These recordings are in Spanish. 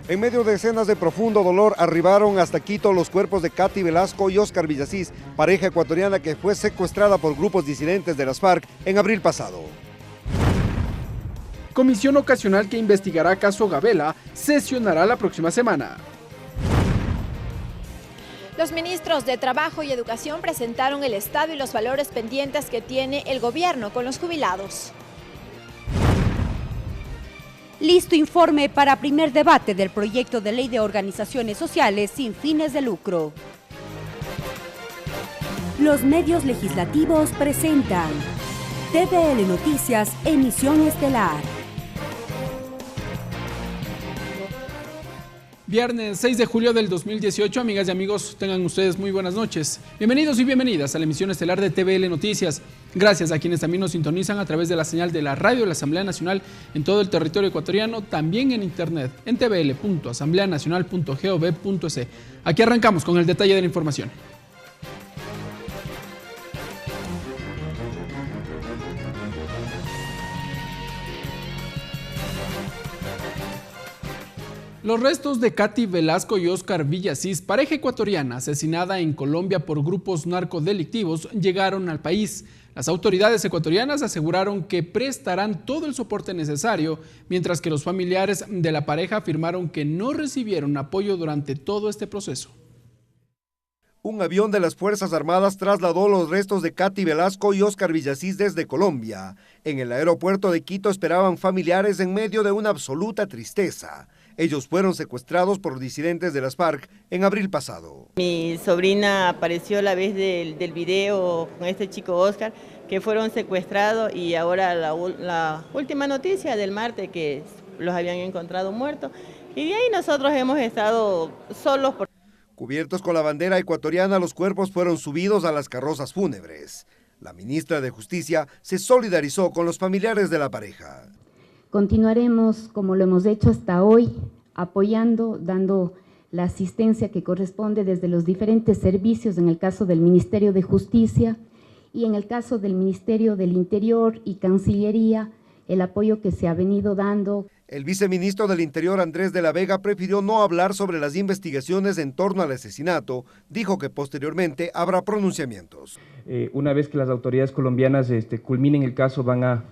En medio de escenas de profundo dolor, arribaron hasta Quito los cuerpos de Katy Velasco y Oscar Villasís, pareja ecuatoriana que fue secuestrada por grupos disidentes de las FARC en abril pasado. Comisión ocasional que investigará caso Gabela sesionará la próxima semana. Los ministros de Trabajo y Educación presentaron el estado y los valores pendientes que tiene el gobierno con los jubilados. Listo informe para primer debate del proyecto de ley de organizaciones sociales sin fines de lucro. Los medios legislativos presentan TVL Noticias, emisión estelar. Viernes 6 de julio del 2018, amigas y amigos, tengan ustedes muy buenas noches. Bienvenidos y bienvenidas a la emisión estelar de TVL Noticias. Gracias a quienes también nos sintonizan a través de la señal de la radio de la Asamblea Nacional en todo el territorio ecuatoriano, también en internet, en tvl.asambleanacional.gov.es. Aquí arrancamos con el detalle de la información. Los restos de Katy Velasco y Oscar Villasís, pareja ecuatoriana asesinada en Colombia por grupos narcodelictivos, llegaron al país. Las autoridades ecuatorianas aseguraron que prestarán todo el soporte necesario, mientras que los familiares de la pareja afirmaron que no recibieron apoyo durante todo este proceso. Un avión de las Fuerzas Armadas trasladó los restos de Katy Velasco y Oscar Villasís desde Colombia. En el aeropuerto de Quito esperaban familiares en medio de una absoluta tristeza. Ellos fueron secuestrados por disidentes de las FARC en abril pasado. Mi sobrina apareció a la vez del video con este chico Oscar, que fueron secuestrados, y ahora la última noticia del martes que los habían encontrado muertos. Y de ahí nosotros hemos estado solos. Cubiertos con la bandera ecuatoriana, los cuerpos fueron subidos a las carrozas fúnebres. La ministra de Justicia se solidarizó con los familiares de la pareja. Continuaremos, como lo hemos hecho hasta hoy, apoyando, dando la asistencia que corresponde desde los diferentes servicios, en el caso del Ministerio de Justicia y en el caso del Ministerio del Interior y Cancillería, el apoyo que se ha venido dando. El viceministro del Interior, Andrés de la Vega, prefirió no hablar sobre las investigaciones en torno al asesinato. Dijo que posteriormente habrá pronunciamientos. Una vez que las autoridades colombianas culminen el caso, van a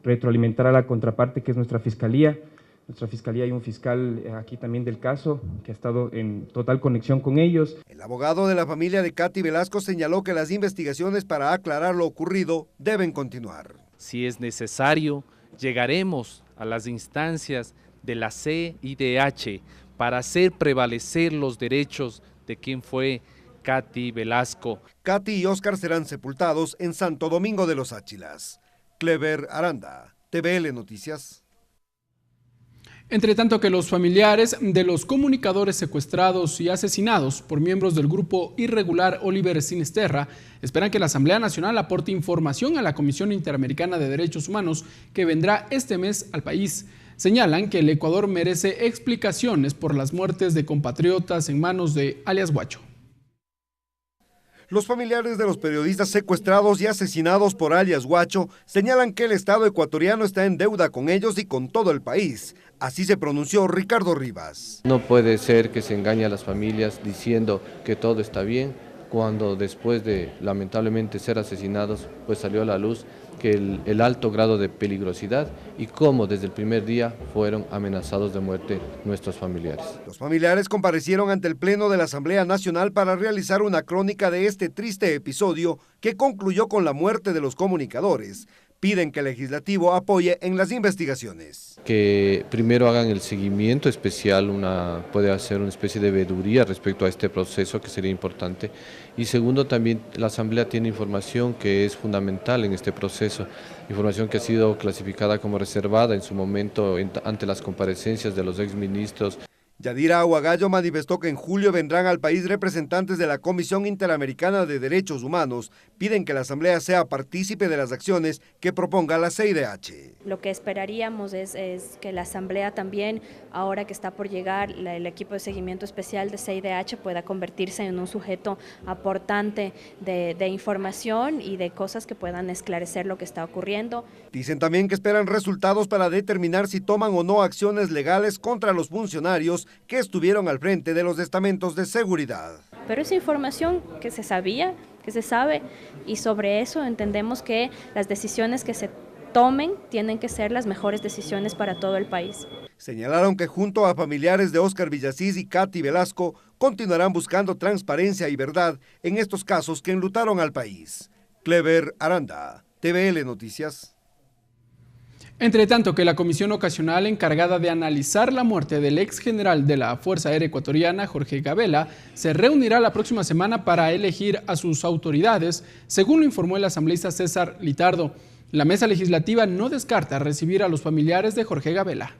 retroalimentar a la contraparte, que es nuestra fiscalía. Nuestra fiscalía, hay un fiscal aquí también del caso que ha estado en total conexión con ellos. El abogado de la familia de Katy Velasco señaló que las investigaciones para aclarar lo ocurrido deben continuar. Si es necesario, llegaremos a las instancias de la CIDH para hacer prevalecer los derechos de quien fue Katy Velasco. Katy y Oscar serán sepultados en Santo Domingo de los Áchilas. Clever Aranda, TVL Noticias. Entre tanto que los familiares de los comunicadores secuestrados y asesinados por miembros del grupo irregular Oliver Sinisterra esperan que la Asamblea Nacional aporte información a la Comisión Interamericana de Derechos Humanos que vendrá este mes al país. Señalan que el Ecuador merece explicaciones por las muertes de compatriotas en manos de alias Guacho. Los familiares de los periodistas secuestrados y asesinados por alias Guacho señalan que el Estado ecuatoriano está en deuda con ellos y con todo el país. Así se pronunció Ricardo Rivas. No puede ser que se engañe a las familias diciendo que todo está bien, cuando después de lamentablemente ser asesinados, pues salió a la luz que el alto grado de peligrosidad y cómo desde el primer día fueron amenazados de muerte nuestros familiares. Los familiares comparecieron ante el Pleno de la Asamblea Nacional para realizar una crónica de este triste episodio que concluyó con la muerte de los comunicadores. Piden que el legislativo apoye en las investigaciones. Que primero hagan el seguimiento especial, puede hacer una especie de veeduría respecto a este proceso, que sería importante. Y segundo, también la Asamblea tiene información que es fundamental en este proceso, información que ha sido clasificada como reservada en su momento ante las comparecencias de los exministros. Yadira Aguagallo manifestó que en julio vendrán al país representantes de la Comisión Interamericana de Derechos Humanos piden que la Asamblea sea partícipe de las acciones que proponga la CIDH. Lo que esperaríamos es que la Asamblea también, ahora que está por llegar el equipo de seguimiento especial de CIDH, pueda convertirse en un sujeto aportante de información y de cosas que puedan esclarecer lo que está ocurriendo. Dicen también que esperan resultados para determinar si toman o no acciones legales contra los funcionarios que estuvieron al frente de los estamentos de seguridad. Pero esa información que se sabía, que se sabe, y sobre eso entendemos que las decisiones que se tomen tienen que ser las mejores decisiones para todo el país. Señalaron que junto a familiares de Óscar Villasís y Katy Velasco continuarán buscando transparencia y verdad en estos casos que enlutaron al país. Clever Aranda, TVL Noticias. Entre tanto que la comisión ocasional encargada de analizar la muerte del ex general de la Fuerza Aérea Ecuatoriana, Jorge Gabela, se reunirá la próxima semana para elegir a sus autoridades, según lo informó el asambleísta César Litardo. La mesa legislativa no descarta recibir a los familiares de Jorge Gabela.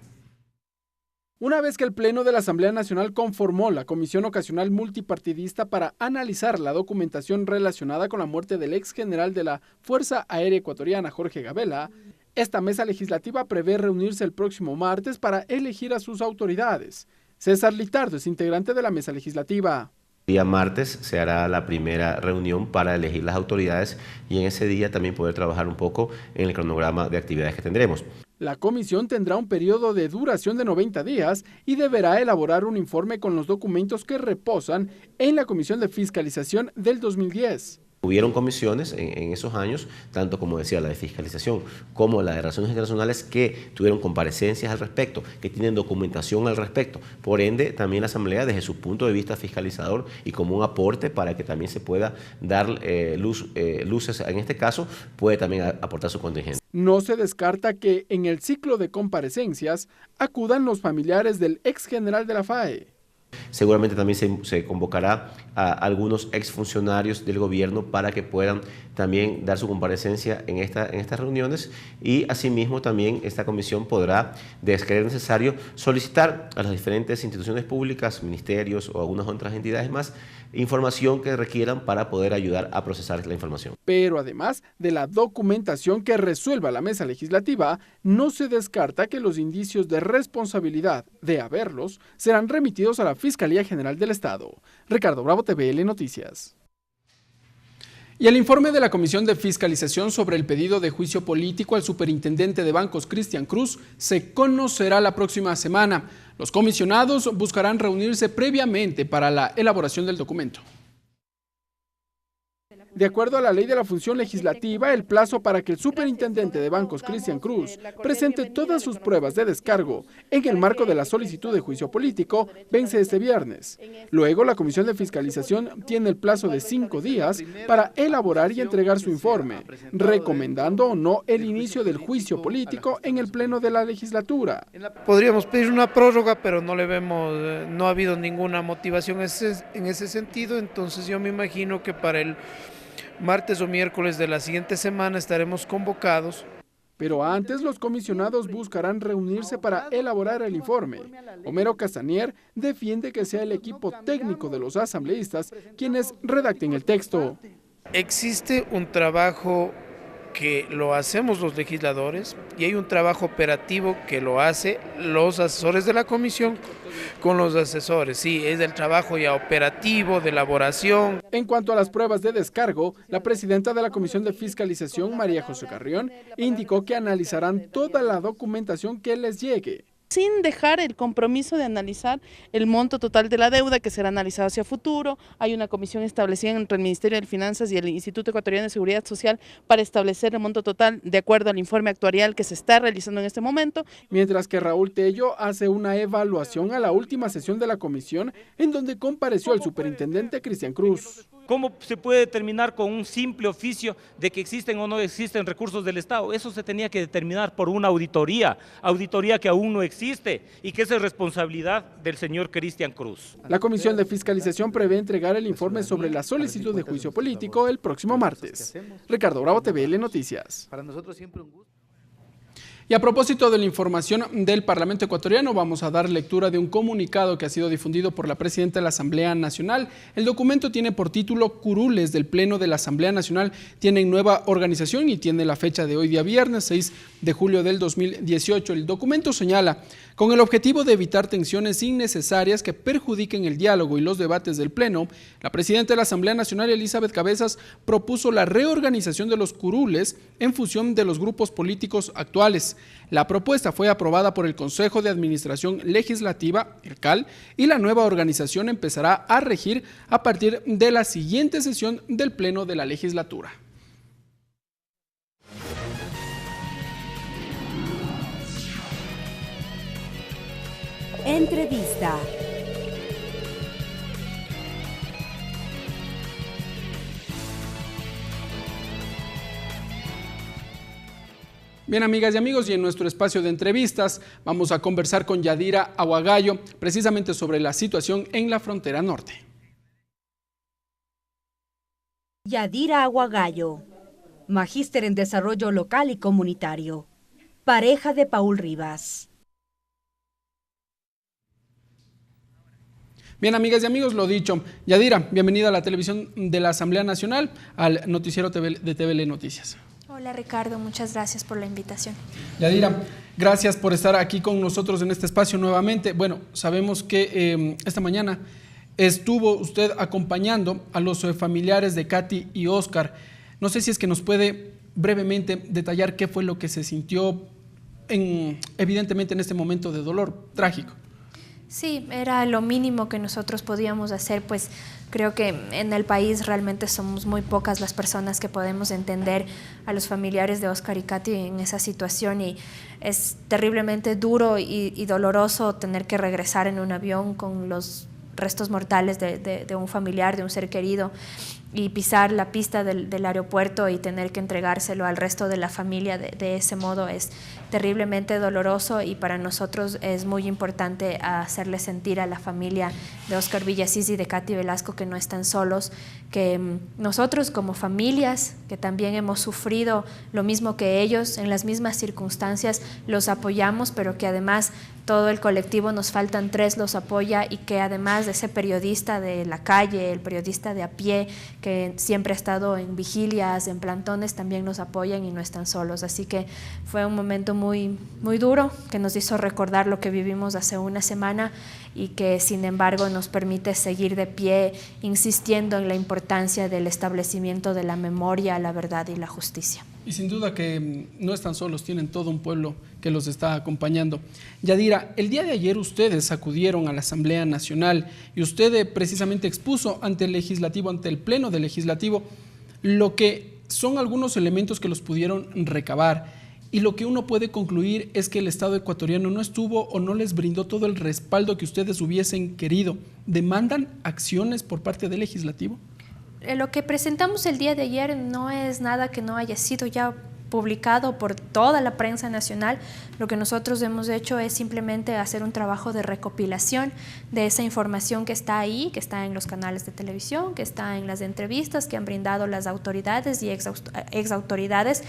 Una vez que el Pleno de la Asamblea Nacional conformó la Comisión Ocasional Multipartidista para analizar la documentación relacionada con la muerte del ex general de la Fuerza Aérea Ecuatoriana, Jorge Gabela, esta mesa legislativa prevé reunirse el próximo martes para elegir a sus autoridades. César Litardo es integrante de la mesa legislativa. El día martes se hará la primera reunión para elegir las autoridades y en ese día también poder trabajar un poco en el cronograma de actividades que tendremos. La comisión tendrá un periodo de duración de 90 días y deberá elaborar un informe con los documentos que reposan en la Comisión de Fiscalización del 2010. Hubieron comisiones en esos años, tanto como decía la de fiscalización como la de relaciones internacionales, que tuvieron comparecencias al respecto, que tienen documentación al respecto. Por ende, también la Asamblea, desde su punto de vista fiscalizador y como un aporte para que también se pueda dar luces, en este caso, puede también aportar su contingente. No se descarta que en el ciclo de comparecencias acudan los familiares del ex general de la FAE. Seguramente también se convocará a algunos exfuncionarios del gobierno para que puedan también dar su comparecencia en estas reuniones y asimismo también esta comisión podrá, de ser necesario, solicitar a las diferentes instituciones públicas, ministerios o algunas otras entidades más, información que requieran para poder ayudar a procesar la información. Pero además de la documentación que resuelva la mesa legislativa, no se descarta que los indicios de responsabilidad, de haberlos, serán remitidos a la Fiscalía General del Estado. Ricardo Bravo, TVL Noticias. Y el informe de la Comisión de Fiscalización sobre el pedido de juicio político al superintendente de bancos Cristian Cruz se conocerá la próxima semana. Los comisionados buscarán reunirse previamente para la elaboración del documento. De acuerdo a la ley de la función legislativa, el plazo para que el superintendente de bancos, Cristian Cruz, presente todas sus pruebas de descargo en el marco de la solicitud de juicio político vence este viernes. Luego, la Comisión de Fiscalización tiene el plazo de 5 días para elaborar y entregar su informe, recomendando o no el inicio del juicio político en el pleno de la legislatura. Podríamos pedir una prórroga, pero no le vemos, no ha habido ninguna motivación en ese sentido, entonces yo me imagino que para el martes o miércoles de la siguiente semana estaremos convocados. Pero antes los comisionados buscarán reunirse para elaborar el informe. Homero Casanier defiende que sea el equipo técnico de los asambleístas quienes redacten el texto. Existe un trabajo que lo hacemos los legisladores y hay un trabajo operativo que lo hace los asesores de la comisión con los asesores. Sí, es el trabajo ya operativo, de elaboración. En cuanto a las pruebas de descargo, la presidenta de la Comisión de Fiscalización, María José Carrión, indicó que analizarán toda la documentación que les llegue, sin dejar el compromiso de analizar el monto total de la deuda que será analizado hacia futuro. Hay una comisión establecida entre el Ministerio de Finanzas y el Instituto Ecuatoriano de Seguridad Social para establecer el monto total de acuerdo al informe actuarial que se está realizando en este momento. Mientras que Raúl Tello hace una evaluación a la última sesión de la comisión en donde compareció el superintendente Cristian Cruz. ¿Cómo se puede determinar con un simple oficio de que existen o no existen recursos del Estado? Eso se tenía que determinar por una auditoría que aún no existe y que es de responsabilidad del señor Cristian Cruz. La Comisión de Fiscalización prevé entregar el informe sobre la solicitud de juicio político el próximo martes. Ricardo Bravo, TVL Noticias. Y a propósito de la información del Parlamento ecuatoriano, vamos a dar lectura de un comunicado que ha sido difundido por la presidenta de la Asamblea Nacional. El documento tiene por título Curules del Pleno de la Asamblea Nacional tienen nueva organización y tiene la fecha de hoy día viernes 6 de julio del 2018. El documento señala, con el objetivo de evitar tensiones innecesarias que perjudiquen el diálogo y los debates del Pleno, la presidenta de la Asamblea Nacional, Elizabeth Cabezas, propuso la reorganización de los curules en función de los grupos políticos actuales. La propuesta fue aprobada por el Consejo de Administración Legislativa, el CAL, y la nueva organización empezará a regir a partir de la siguiente sesión del Pleno de la legislatura. Entrevista. Bien, amigas y amigos, y en nuestro espacio de entrevistas vamos a conversar con Yadira Aguagallo precisamente sobre la situación en la frontera norte. Yadira Aguagallo, magíster en Desarrollo Local y Comunitario, pareja de Paul Rivas. Bien, amigas y amigos, lo dicho. Yadira, bienvenida a la televisión de la Asamblea Nacional, al noticiero de TVL Noticias. Hola Ricardo, muchas gracias por la invitación. Yadira, gracias por estar aquí con nosotros en este espacio nuevamente. Bueno, sabemos que esta mañana estuvo usted acompañando a los familiares de Katy y Oscar. No sé si es que nos puede brevemente detallar qué fue lo que se sintió evidentemente en este momento de dolor trágico. Sí, era lo mínimo que nosotros podíamos hacer, pues creo que en el país realmente somos muy pocas las personas que podemos entender a los familiares de Oscar y Katy en esa situación, y es terriblemente duro y doloroso tener que regresar en un avión con los restos mortales de un familiar, de un ser querido, y pisar la pista del aeropuerto y tener que entregárselo al resto de la familia de ese modo es terriblemente doloroso, y para nosotros es muy importante hacerle sentir a la familia de Oscar Villasís y de Katy Velasco que no están solos, que nosotros como familias que también hemos sufrido lo mismo que ellos en las mismas circunstancias los apoyamos, pero que además todo el colectivo Nos Faltan Tres los apoya, y que además de ese periodista de la calle, el periodista de a pie que siempre ha estado en vigilias, en plantones, también nos apoyan y no están solos. Así que fue un momento muy, muy duro que nos hizo recordar lo que vivimos hace una semana, y que sin embargo nos permite seguir de pie insistiendo en la importancia del establecimiento de la memoria, la verdad y la justicia. Y sin duda que no están solos, tienen todo un pueblo que los está acompañando. Yadira, el día de ayer ustedes acudieron a la Asamblea Nacional y usted precisamente expuso ante el Legislativo, ante el Pleno del Legislativo, lo que son algunos elementos que los pudieron recabar. Y lo que uno puede concluir es que el Estado ecuatoriano no estuvo o no les brindó todo el respaldo que ustedes hubiesen querido. ¿Demandan acciones por parte del Legislativo? Lo que presentamos el día de ayer no es nada que no haya sido ya publicado por toda la prensa nacional. Lo que nosotros hemos hecho es simplemente hacer un trabajo de recopilación de esa información que está ahí, que está en los canales de televisión, que está en las entrevistas que han brindado las autoridades y exautoridades.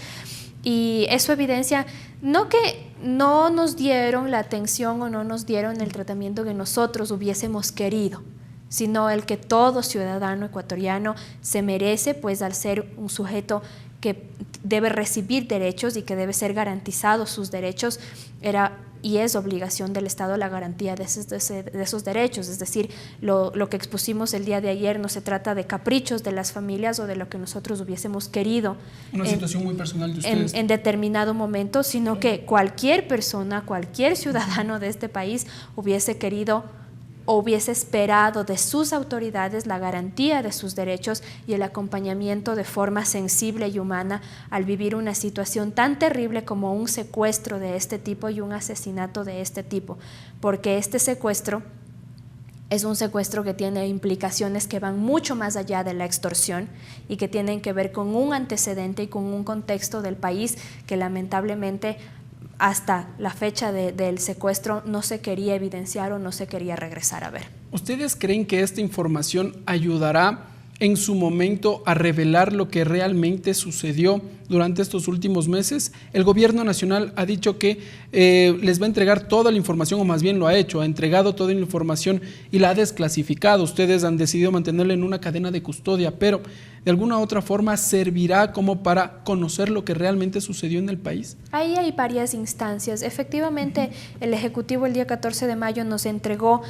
Y eso evidencia no que no nos dieron la atención o no nos dieron el tratamiento que nosotros hubiésemos querido, sino el que todo ciudadano ecuatoriano se merece, pues al ser un sujeto que debe recibir derechos y que debe ser garantizados sus derechos, era y es obligación del Estado la garantía de esos derechos. Es decir, lo que expusimos el día de ayer no se trata de caprichos de las familias o de lo que nosotros hubiésemos querido. Una situación muy personal de ustedes. En determinado momento, sino que cualquier persona, cualquier ciudadano de este país hubiese querido o hubiese esperado de sus autoridades la garantía de sus derechos y el acompañamiento de forma sensible y humana al vivir una situación tan terrible como un secuestro de este tipo y un asesinato de este tipo, porque este secuestro es un secuestro que tiene implicaciones que van mucho más allá de la extorsión y que tienen que ver con un antecedente y con un contexto del país que lamentablemente hasta la fecha del secuestro no se quería evidenciar o no se quería regresar a ver. ¿Ustedes creen que esta información ayudará en su momento a revelar lo que realmente sucedió durante estos últimos meses? El gobierno nacional ha dicho que les va a entregar toda la información, o más bien lo ha hecho, ha entregado toda la información y la ha desclasificado. Ustedes han decidido mantenerla en una cadena de custodia, pero ¿de alguna u otra forma servirá como para conocer lo que realmente sucedió en el país? Ahí hay varias instancias. Efectivamente, el Ejecutivo el día 14 de mayo nos entregó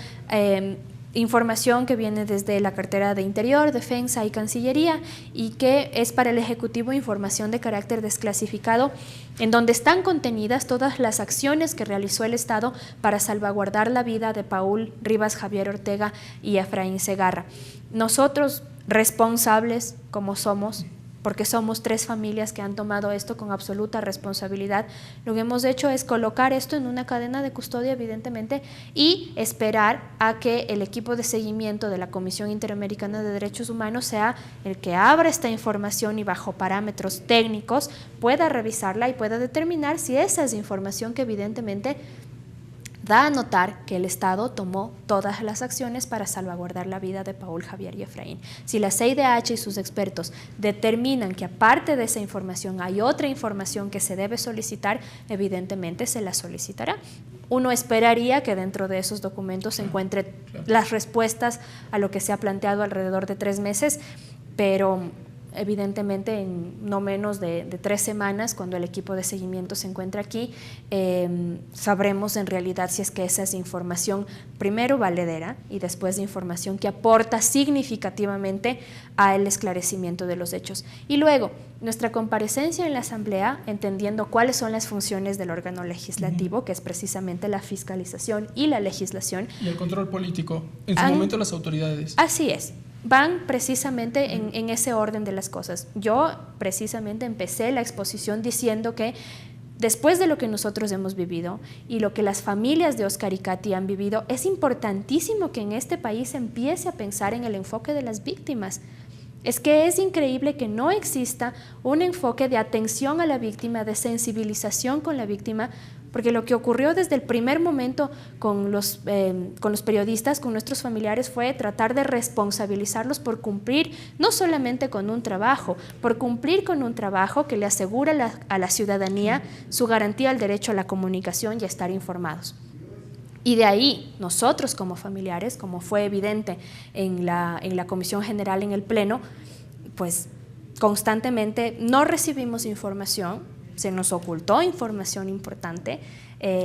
información que viene desde la cartera de Interior, Defensa y Cancillería, y que es para el Ejecutivo información de carácter desclasificado, en donde están contenidas todas las acciones que realizó el Estado para salvaguardar la vida de Paul Rivas, Javier Ortega y Efraín Segarra. Nosotros, responsables como somos, porque somos 3 familias que han tomado esto con absoluta responsabilidad, lo que hemos hecho es colocar esto en una cadena de custodia, evidentemente, y esperar a que el equipo de seguimiento de la Comisión Interamericana de Derechos Humanos sea el que abra esta información y bajo parámetros técnicos pueda revisarla y pueda determinar si esa es información que evidentemente da a notar que el Estado tomó todas las acciones para salvaguardar la vida de Paul, Javier y Efraín. Si la CIDH y sus expertos determinan que aparte de esa información hay otra información que se debe solicitar, evidentemente se la solicitará. Uno esperaría que dentro de esos documentos se encuentren las respuestas a lo que se ha planteado alrededor de 3 meses, pero evidentemente en no menos de 3 semanas, cuando el equipo de seguimiento se encuentre aquí, sabremos en realidad si es que esa es información primero valedera y después de información que aporta significativamente al esclarecimiento de los hechos. Y luego, nuestra comparecencia en la Asamblea, entendiendo cuáles son las funciones del órgano legislativo, que es precisamente la fiscalización y la legislación. Y el control político, en su momento las autoridades. Así es. Van precisamente en ese orden de las cosas. Yo precisamente empecé la exposición diciendo que después de lo que nosotros hemos vivido y lo que las familias de Oscar y Katy han vivido, es importantísimo que en este país se empiece a pensar en el enfoque de las víctimas. Es que es increíble que no exista un enfoque de atención a la víctima, de sensibilización con la víctima, porque lo que ocurrió desde el primer momento con los periodistas, con nuestros familiares, fue tratar de responsabilizarlos por cumplir no solamente con un trabajo, por cumplir con un trabajo que le asegura a la ciudadanía su garantía al derecho a la comunicación y a estar informados. Y de ahí, nosotros como familiares, como fue evidente en la Comisión General, en el Pleno, pues constantemente no recibimos información, se nos ocultó información importante.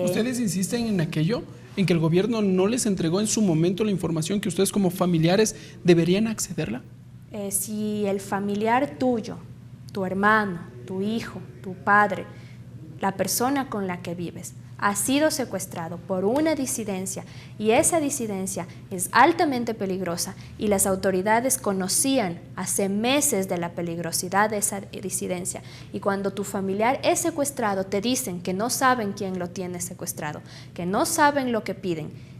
¿Ustedes insisten en aquello? ¿En que el gobierno no les entregó en su momento la información que ustedes como familiares deberían accederla? Si el familiar tuyo, tu hermano, tu hijo, tu padre, la persona con la que vives, ha sido secuestrado por una disidencia y esa disidencia es altamente peligrosa y las autoridades conocían hace meses de la peligrosidad de esa disidencia, y cuando tu familiar es secuestrado te dicen que no saben quién lo tiene secuestrado, que no saben lo que piden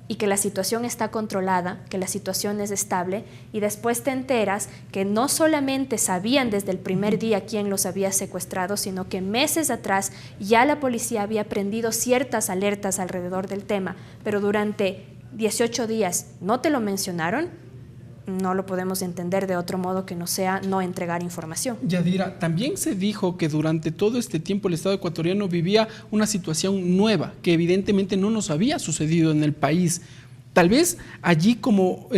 y que la situación está controlada, que la situación es estable, y después te enteras que no solamente sabían desde el primer día quién los había secuestrado, sino que meses atrás ya la policía había prendido ciertas alertas alrededor del tema, pero durante 18 días no te lo mencionaron. No lo podemos entender de otro modo que no sea no entregar información. Yadira, también se dijo que durante todo este tiempo el Estado ecuatoriano vivía una situación nueva, que evidentemente no nos había sucedido en el país. Tal vez allí, como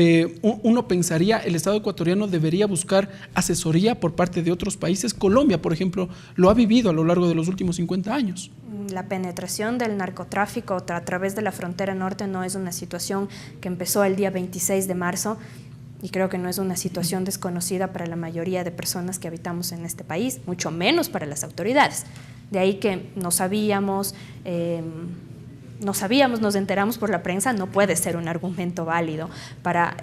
uno pensaría, el Estado ecuatoriano debería buscar asesoría por parte de otros países. Colombia, por ejemplo, lo ha vivido a lo largo de los últimos 50 años. La penetración del narcotráfico a través de la frontera norte no es una situación que empezó el día 26 de marzo, y creo que no es una situación desconocida para la mayoría de personas que habitamos en este país, mucho menos para las autoridades. De ahí que nos enteramos por la prensa, no puede ser un argumento válido para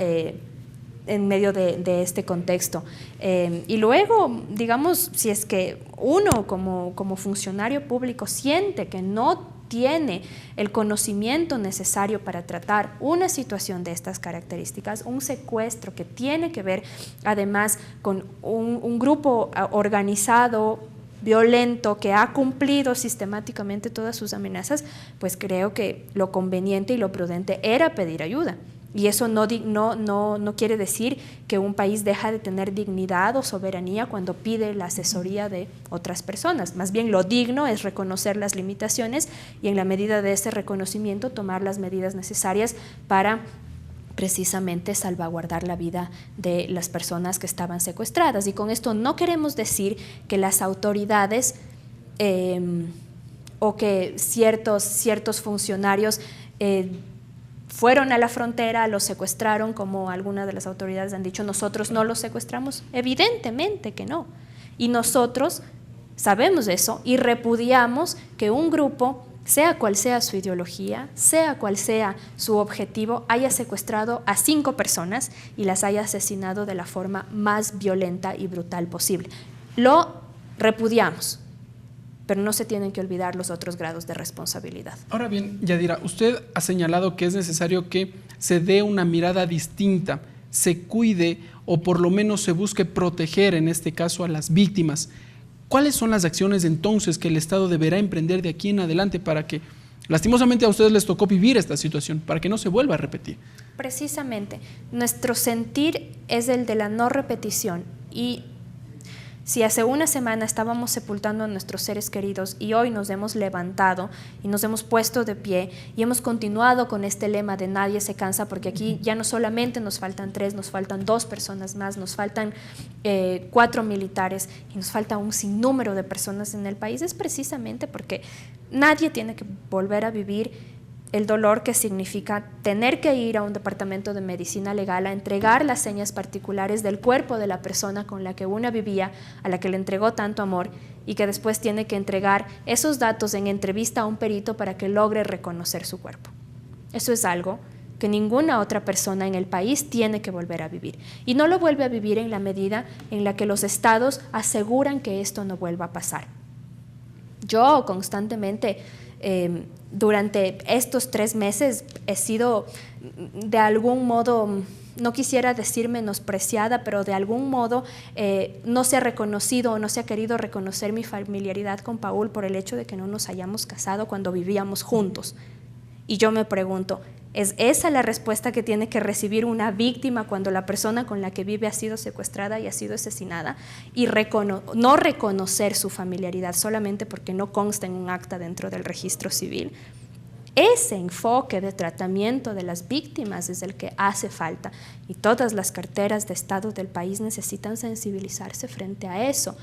en medio de este contexto. Y luego, digamos, si es que uno como funcionario público siente que no tiene el conocimiento necesario para tratar una situación de estas características, un secuestro que tiene que ver además con un grupo organizado, violento, que ha cumplido sistemáticamente todas sus amenazas, pues creo que lo conveniente y lo prudente era pedir ayuda. Y eso no quiere decir que un país deja de tener dignidad o soberanía cuando pide la asesoría de otras personas. Más bien lo digno es reconocer las limitaciones y en la medida de ese reconocimiento tomar las medidas necesarias para precisamente salvaguardar la vida de las personas que estaban secuestradas. Y con esto no queremos decir que las autoridades o que ciertos funcionarios fueron a la frontera, los secuestraron, como algunas de las autoridades han dicho, nosotros no los secuestramos. Evidentemente que no. Y nosotros sabemos eso y repudiamos que un grupo, sea cual sea su ideología, sea cual sea su objetivo, haya secuestrado a 5 personas y las haya asesinado de la forma más violenta y brutal posible. Lo repudiamos, pero no se tienen que olvidar los otros grados de responsabilidad. Ahora bien, Yadira, usted ha señalado que es necesario que se dé una mirada distinta, se cuide o por lo menos se busque proteger, en este caso, a las víctimas. ¿Cuáles son las acciones entonces que el Estado deberá emprender de aquí en adelante para que, lastimosamente a ustedes les tocó vivir esta situación, para que no se vuelva a repetir? Precisamente, nuestro sentir es el de la no repetición y si hace una semana estábamos sepultando a nuestros seres queridos y hoy nos hemos levantado y nos hemos puesto de pie y hemos continuado con este lema de nadie se cansa, porque aquí ya no solamente nos faltan 3, nos faltan 2 personas más, nos faltan 4 militares y nos falta un sinnúmero de personas en el país, es precisamente porque nadie tiene que volver a vivir el dolor que significa tener que ir a un departamento de medicina legal a entregar las señas particulares del cuerpo de la persona con la que una vivía, a la que le entregó tanto amor, y que después tiene que entregar esos datos en entrevista a un perito para que logre reconocer su cuerpo. Eso es algo que ninguna otra persona en el país tiene que volver a vivir. Y no lo vuelve a vivir en la medida en la que los estados aseguran que esto no vuelva a pasar. Yo constantemente durante estos 3 meses he sido de algún modo, no quisiera decir menospreciada, pero de algún modo no se ha reconocido o no se ha querido reconocer mi familiaridad con Paul por el hecho de que no nos hayamos casado cuando vivíamos juntos. Y yo me pregunto, ¿es esa la respuesta que tiene que recibir una víctima cuando la persona con la que vive ha sido secuestrada y ha sido asesinada? Y no reconocer su familiaridad solamente porque no consta en un acta dentro del registro civil. Ese enfoque de tratamiento de las víctimas es el que hace falta y todas las carteras de Estado del país necesitan sensibilizarse frente a eso.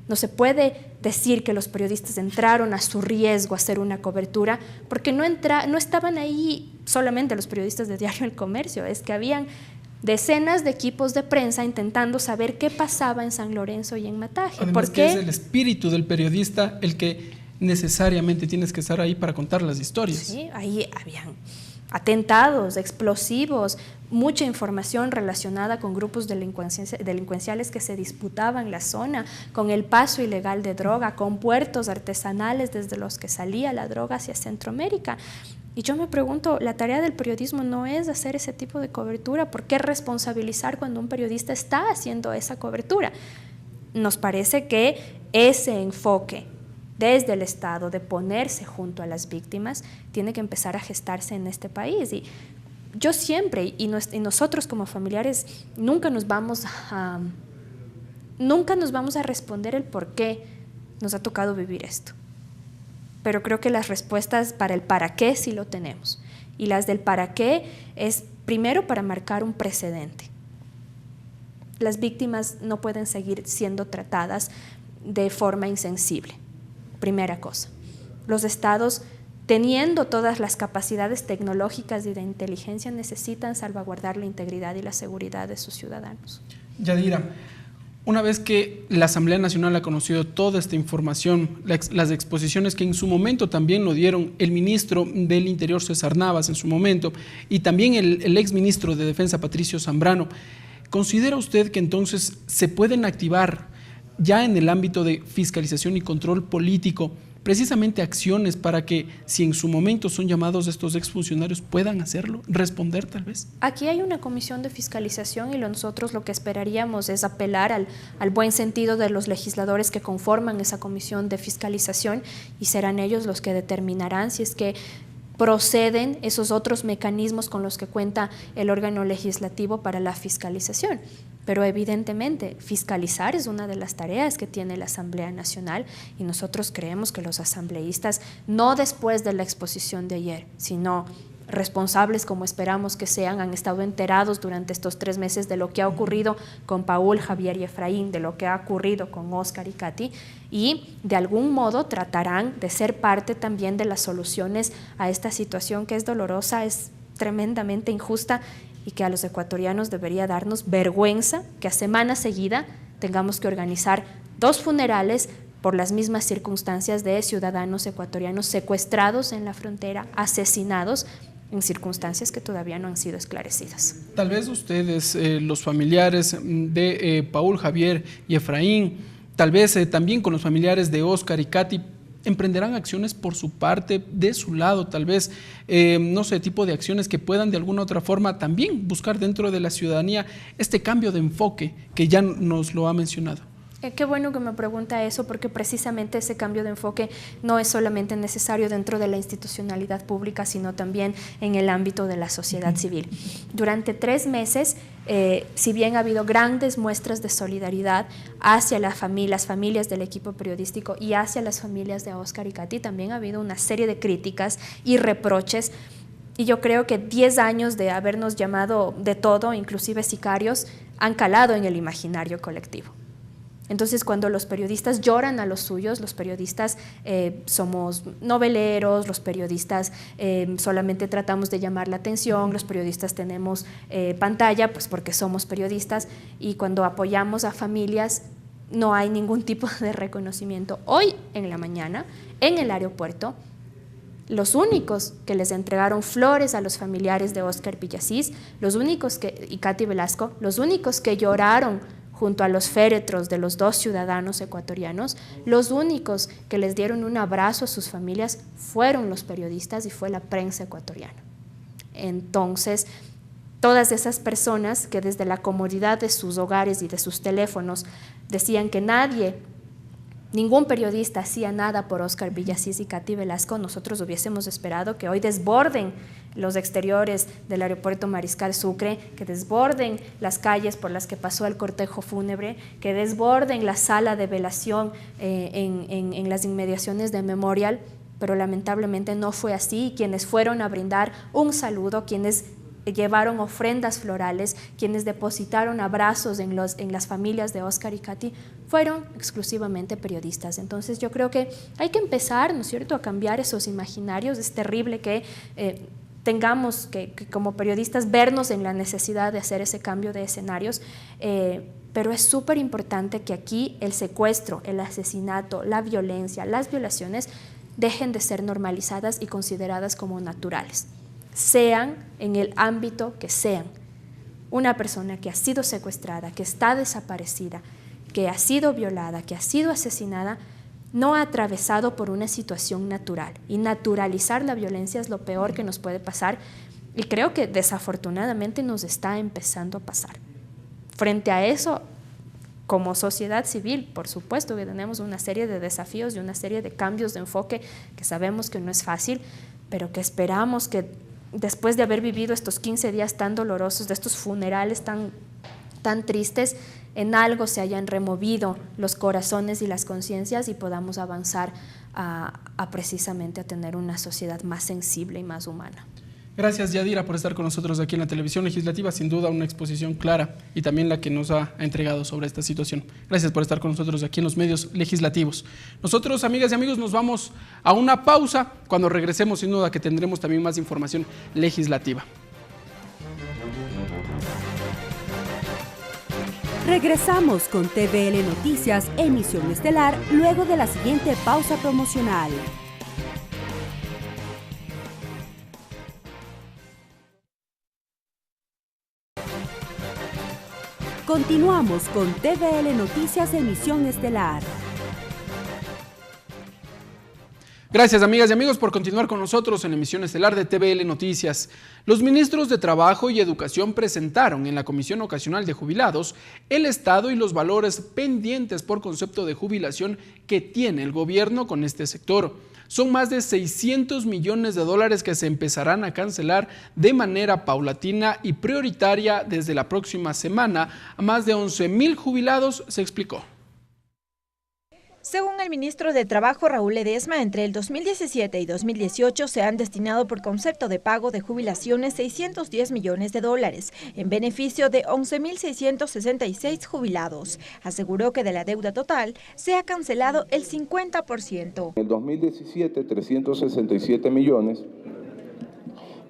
No se puede decir que los periodistas entraron a su riesgo a hacer una cobertura porque no estaban ahí solamente los periodistas de Diario El Comercio, es que habían decenas de equipos de prensa intentando saber qué pasaba en San Lorenzo y en Mataje. Además que es el espíritu del periodista el que necesariamente tienes que estar ahí para contar las historias. Sí, ahí habían atentados, explosivos, mucha información relacionada con grupos delincuenciales que se disputaban la zona, con el paso ilegal de droga, con puertos artesanales desde los que salía la droga hacia Centroamérica. Y yo me pregunto, la tarea del periodismo no es hacer ese tipo de cobertura. ¿Por qué responsabilizar cuando un periodista está haciendo esa cobertura? Nos parece que ese enfoque desde el Estado de ponerse junto a las víctimas tiene que empezar a gestarse en este país. Y yo siempre, y nosotros como familiares, nunca nos vamos a responder el por qué nos ha tocado vivir esto. Pero creo que las respuestas para el para qué sí lo tenemos. Y las del para qué es primero para marcar un precedente. Las víctimas no pueden seguir siendo tratadas de forma insensible. Primera cosa. Los estados, teniendo todas las capacidades tecnológicas y de inteligencia, necesitan salvaguardar la integridad y la seguridad de sus ciudadanos. Yadira, una vez que la Asamblea Nacional ha conocido toda esta información, las exposiciones que en su momento también lo dieron el ministro del Interior, César Navas, en su momento, y también el exministro de Defensa, Patricio Zambrano, ¿considera usted que entonces se pueden activar ya en el ámbito de fiscalización y control político precisamente acciones para que, si en su momento son llamados estos exfuncionarios, puedan hacerlo, responder tal vez? Aquí hay una comisión de fiscalización y nosotros lo que esperaríamos es apelar al buen sentido de los legisladores que conforman esa comisión de fiscalización y serán ellos los que determinarán si es que proceden esos otros mecanismos con los que cuenta el órgano legislativo para la fiscalización. Pero evidentemente fiscalizar es una de las tareas que tiene la Asamblea Nacional y nosotros creemos que los asambleístas, no después de la exposición de ayer, sino responsables como esperamos que sean, han estado enterados durante estos 3 meses de lo que ha ocurrido con Paul, Javier y Efraín, de lo que ha ocurrido con Oscar y Katy, y de algún modo tratarán de ser parte también de las soluciones a esta situación que es dolorosa, es tremendamente injusta y que a los ecuatorianos debería darnos vergüenza que a semana seguida tengamos que organizar 2 funerales por las mismas circunstancias de ciudadanos ecuatorianos secuestrados en la frontera, asesinados en circunstancias que todavía no han sido esclarecidas. Tal vez ustedes, los familiares de Paul, Javier y Efraín, tal vez también con los familiares de Oscar y Katy, emprenderán acciones por su parte, de su lado, tal vez, no sé, tipo de acciones que puedan de alguna otra forma también buscar dentro de la ciudadanía este cambio de enfoque que ya nos lo ha mencionado. Qué bueno que me pregunta eso, porque precisamente ese cambio de enfoque no es solamente necesario dentro de la institucionalidad pública, sino también en el ámbito de la sociedad civil. Durante 3 meses, si bien ha habido grandes muestras de solidaridad hacia las familias del equipo periodístico y hacia las familias de Oscar y Katy, también ha habido una serie de críticas y reproches. Y yo creo que 10 años de habernos llamado de todo, inclusive sicarios, han calado en el imaginario colectivo. Entonces, cuando los periodistas lloran a los suyos, los periodistas somos noveleros, los periodistas solamente tratamos de llamar la atención, los periodistas tenemos pantalla, pues porque somos periodistas, y cuando apoyamos a familias no hay ningún tipo de reconocimiento. Hoy en la mañana, en el aeropuerto, los únicos que les entregaron flores a los familiares de Oscar Villasís, y Katy Velasco, los únicos que lloraron junto a los féretros de los 2 ciudadanos ecuatorianos, los únicos que les dieron un abrazo a sus familias fueron los periodistas y fue la prensa ecuatoriana. Entonces, todas esas personas que desde la comodidad de sus hogares y de sus teléfonos decían que ningún periodista hacía nada por Oscar Villasís y Katy Velasco, nosotros hubiésemos esperado que hoy desborden los exteriores del aeropuerto Mariscal Sucre, que desborden las calles por las que pasó el cortejo fúnebre, que desborden la sala de velación en las inmediaciones de Memorial, pero lamentablemente no fue así. Quienes fueron a brindar un saludo, quienes llevaron ofrendas florales, quienes depositaron abrazos en las familias de Oscar y Katy, fueron exclusivamente periodistas. Entonces yo creo que hay que empezar, ¿no es cierto?, a cambiar esos imaginarios. Es terrible que tengamos que como periodistas vernos en la necesidad de hacer ese cambio de escenarios, pero es súper importante que aquí el secuestro, el asesinato, la violencia, las violaciones dejen de ser normalizadas y consideradas como naturales, sean en el ámbito que sean. Una persona que ha sido secuestrada, que está desaparecida, que ha sido violada, que ha sido asesinada, no ha atravesado por una situación natural, y naturalizar la violencia es lo peor que nos puede pasar, y creo que desafortunadamente nos está empezando a pasar. Frente a eso, como sociedad civil, por supuesto que tenemos una serie de desafíos y una serie de cambios de enfoque que sabemos que no es fácil, pero que esperamos que después de haber vivido estos 15 días tan dolorosos, de estos funerales tan tristes, en algo se hayan removido los corazones y las conciencias y podamos avanzar a precisamente a tener una sociedad más sensible y más humana. Gracias, Yadira, por estar con nosotros aquí en la televisión legislativa. Sin duda una exposición clara y también la que nos ha entregado sobre esta situación. Gracias por estar con nosotros aquí en los medios legislativos. Nosotros, amigas y amigos, nos vamos a una pausa. Cuando regresemos, sin duda que tendremos también más información legislativa. Regresamos con TVL Noticias, emisión estelar, luego de la siguiente pausa promocional. Continuamos con TVL Noticias, emisión estelar. Gracias, amigas y amigos, por continuar con nosotros en la emisión estelar de TVL Noticias. Los ministros de Trabajo y Educación presentaron en la Comisión Ocasional de Jubilados el estado y los valores pendientes por concepto de jubilación que tiene el gobierno con este sector. Son más de 600 millones de dólares que se empezarán a cancelar de manera paulatina y prioritaria desde la próxima semana. A más de 11.000 jubilados, se explicó. Según el ministro de Trabajo, Raúl Ledesma, entre el 2017 y 2018 se han destinado por concepto de pago de jubilaciones 610 millones de dólares, en beneficio de 11.666 jubilados. Aseguró que de la deuda total se ha cancelado el 50%. En el 2017, 367 millones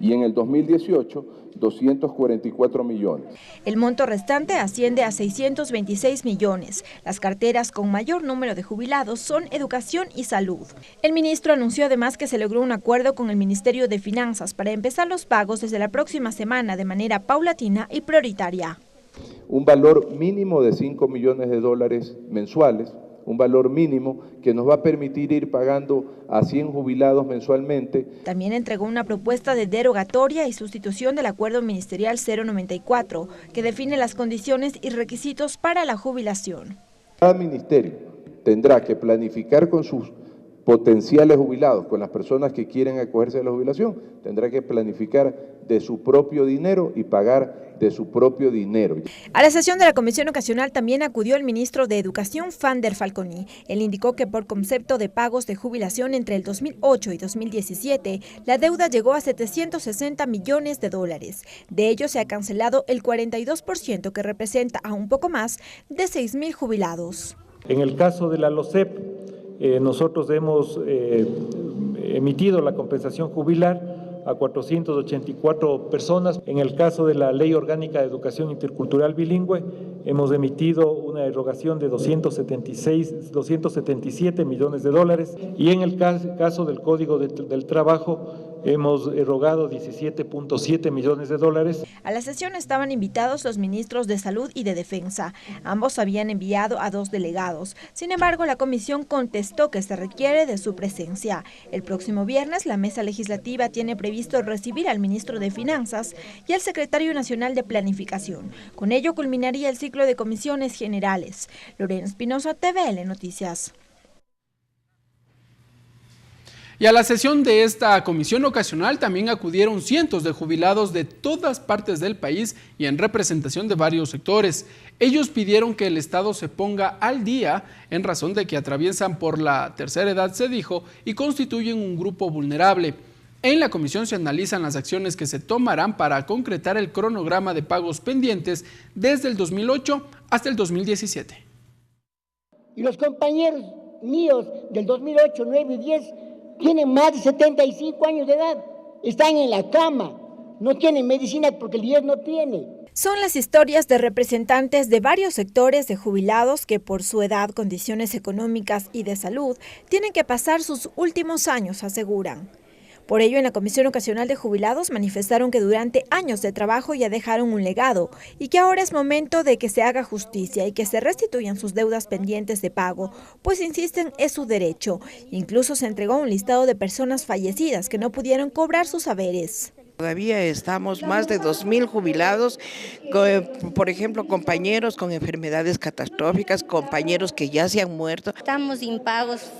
y en el 2018, 244 millones. El monto restante asciende a 626 millones. Las carteras con mayor número de jubilados son Educación y Salud. El ministro anunció además que se logró un acuerdo con el Ministerio de Finanzas para empezar los pagos desde la próxima semana de manera paulatina y prioritaria. Un valor mínimo de 5 millones de dólares mensuales, un valor mínimo que nos va a permitir ir pagando a 100 jubilados mensualmente. También entregó una propuesta de derogatoria y sustitución del Acuerdo Ministerial 094, que define las condiciones y requisitos para la jubilación. Cada ministerio tendrá que planificar con sus potenciales jubilados, con las personas que quieren acogerse a la jubilación, tendrá que planificar de su propio dinero y pagar de su propio dinero. A la sesión de la Comisión Ocasional también acudió el ministro de Educación, Fander Falconi. Él indicó que por concepto de pagos de jubilación entre el 2008 y 2017, la deuda llegó a 760 millones de dólares. De ello se ha cancelado el 42%, que representa a un poco más de 6.000 jubilados. En el caso de la LOCEP, nosotros hemos emitido la compensación jubilar a 484 personas. En el caso de la Ley Orgánica de Educación Intercultural Bilingüe, hemos emitido una erogación de 277 millones de dólares y en el caso del Código del Trabajo hemos erogado 17.7 millones de dólares. A la sesión estaban invitados los ministros de Salud y de Defensa. Ambos habían enviado a 2 delegados. Sin embargo, la comisión contestó que se requiere de su presencia. El próximo viernes, la mesa legislativa tiene previsto recibir al ministro de Finanzas y al secretario nacional de Planificación. Con ello culminaría el ciclo de comisiones generales. Lorena Espinosa, TVL Noticias. Y a la sesión de esta comisión ocasional también acudieron cientos de jubilados de todas partes del país y en representación de varios sectores. Ellos pidieron que el Estado se ponga al día en razón de que atraviesan por la tercera edad, se dijo, y constituyen un grupo vulnerable. En la comisión se analizan las acciones que se tomarán para concretar el cronograma de pagos pendientes desde el 2008 hasta el 2017. Y los compañeros míos del 2008, 9 y 10 tienen más de 75 años de edad, están en la cama, no tienen medicina porque el IES no tiene. Son las historias de representantes de varios sectores de jubilados que por su edad, condiciones económicas y de salud tienen que pasar sus últimos años, aseguran. Por ello, en la Comisión Ocasional de Jubilados manifestaron que durante años de trabajo ya dejaron un legado y que ahora es momento de que se haga justicia y que se restituyan sus deudas pendientes de pago, pues insisten es su derecho. Incluso se entregó un listado de personas fallecidas que no pudieron cobrar sus haberes. Todavía estamos más de 2.000 jubilados, por ejemplo, compañeros con enfermedades catastróficas, compañeros que ya se han muerto. Estamos impagos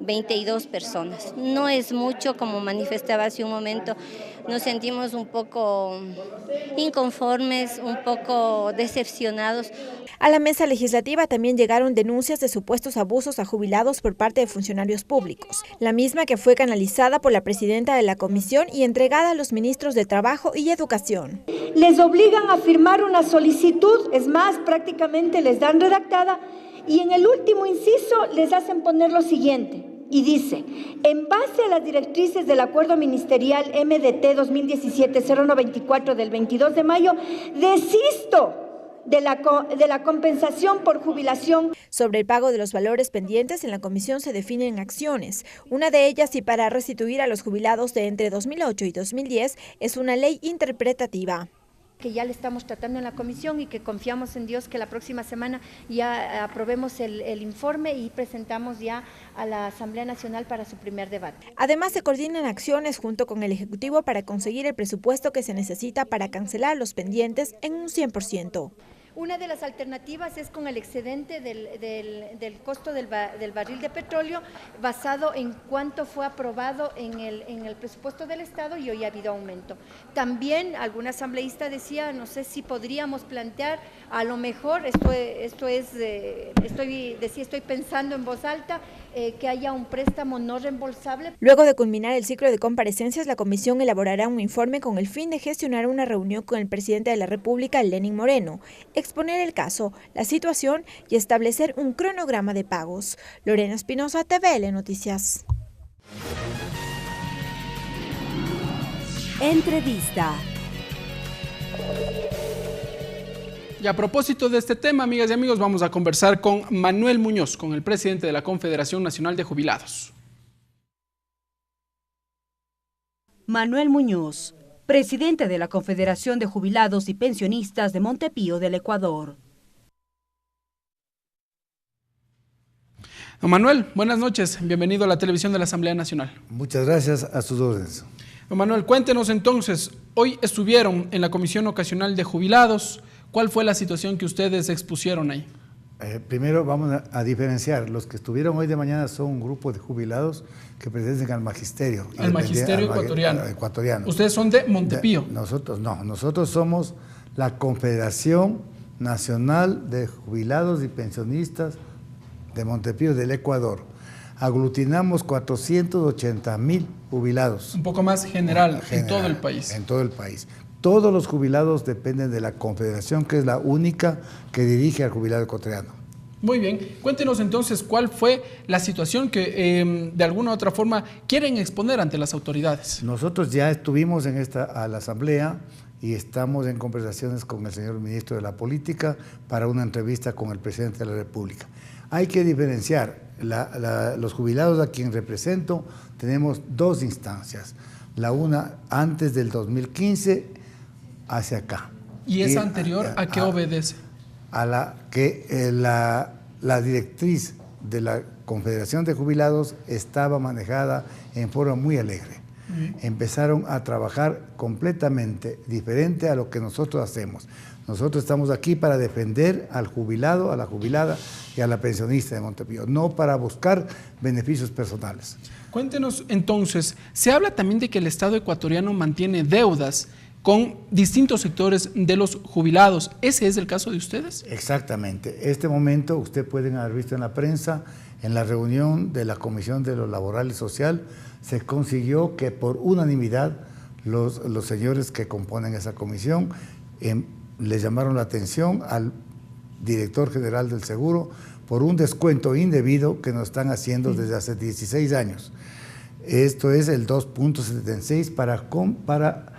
22 personas. No es mucho, como manifestaba hace un momento, nos sentimos un poco inconformes, un poco decepcionados. A la mesa legislativa también llegaron denuncias de supuestos abusos a jubilados por parte de funcionarios públicos, la misma que fue canalizada por la presidenta de la comisión y entregada a los ministros de Trabajo y Educación. Les obligan a firmar una solicitud, es más, prácticamente les dan redactada, y en el último inciso les hacen poner lo siguiente, y dice: en base a las directrices del Acuerdo Ministerial MDT 2017-094 del 22 de mayo, desisto de la compensación por jubilación. Sobre el pago de los valores pendientes, en la comisión se definen acciones. Una de ellas, y para restituir a los jubilados de entre 2008 y 2010, es una ley interpretativa. Que ya le estamos tratando en la comisión y que confiamos en Dios que la próxima semana ya aprobemos el informe y presentamos ya a la Asamblea Nacional para su primer debate. Además, se coordinan acciones junto con el Ejecutivo para conseguir el presupuesto que se necesita para cancelar los pendientes en un 100%. Una de las alternativas es con el excedente del costo del barril de petróleo basado en cuánto fue aprobado en el presupuesto del Estado y hoy ha habido aumento. También algún asambleísta decía, no sé si podríamos plantear, a lo mejor, estoy pensando en voz alta, que haya un préstamo no reembolsable. Luego de culminar el ciclo de comparecencias, la comisión elaborará un informe con el fin de gestionar una reunión con el presidente de la República, Lenín Moreno, exponer el caso, la situación y establecer un cronograma de pagos. Lorena Espinosa, TVL Noticias. Entrevista. Y a propósito de este tema, amigas y amigos, vamos a conversar con Manuel Muñoz, con el presidente de la Confederación Nacional de Jubilados. Manuel Muñoz, presidente de la Confederación de Jubilados y Pensionistas de Montepío del Ecuador. Don Manuel, buenas noches. Bienvenido a la televisión de la Asamblea Nacional. Muchas gracias, a sus órdenes. Don Manuel, cuéntenos entonces, hoy estuvieron en la Comisión Ocasional de Jubilados. ¿Cuál fue la situación que ustedes expusieron ahí? Primero vamos a diferenciar. Los que estuvieron hoy de mañana son un grupo de jubilados que pertenecen al magisterio. Al magisterio ecuatoriano. ¿Ustedes son de Montepío? Nosotros no, nosotros somos la Confederación Nacional de Jubilados y Pensionistas de Montepío del Ecuador. Aglutinamos 480,000 jubilados. Un poco más general, en todo el país. En todo el país. Todos los jubilados dependen de la Confederación, que es la única que dirige al jubilado ecuatoriano. Muy bien. Cuéntenos entonces cuál fue la situación que de alguna u otra forma quieren exponer ante las autoridades. Nosotros ya estuvimos a la Asamblea y estamos en conversaciones con el señor ministro de la Política para una entrevista con el presidente de la República. Hay que diferenciar. Los jubilados a quien represento tenemos dos instancias. La una antes del 2015 hacia acá. ¿Y esa anterior a qué obedece? A la que la directriz de la Confederación de Jubilados estaba manejada en forma muy alegre. Empezaron a trabajar completamente diferente a lo que nosotros hacemos. Nosotros estamos aquí para defender al jubilado, a la jubilada y a la pensionista de Montepío, no para buscar beneficios personales. Cuéntenos entonces, se habla también de que el Estado ecuatoriano mantiene deudas con distintos sectores de los jubilados. ¿Ese es el caso de ustedes? Exactamente. Este momento, usted pueden haber visto en la prensa, en la reunión de la Comisión de lo Laboral y Social, se consiguió que por unanimidad los señores que componen esa comisión les llamaron la atención al director general del Seguro por un descuento indebido que nos están haciendo desde hace 16 años. Esto es el 2.76 para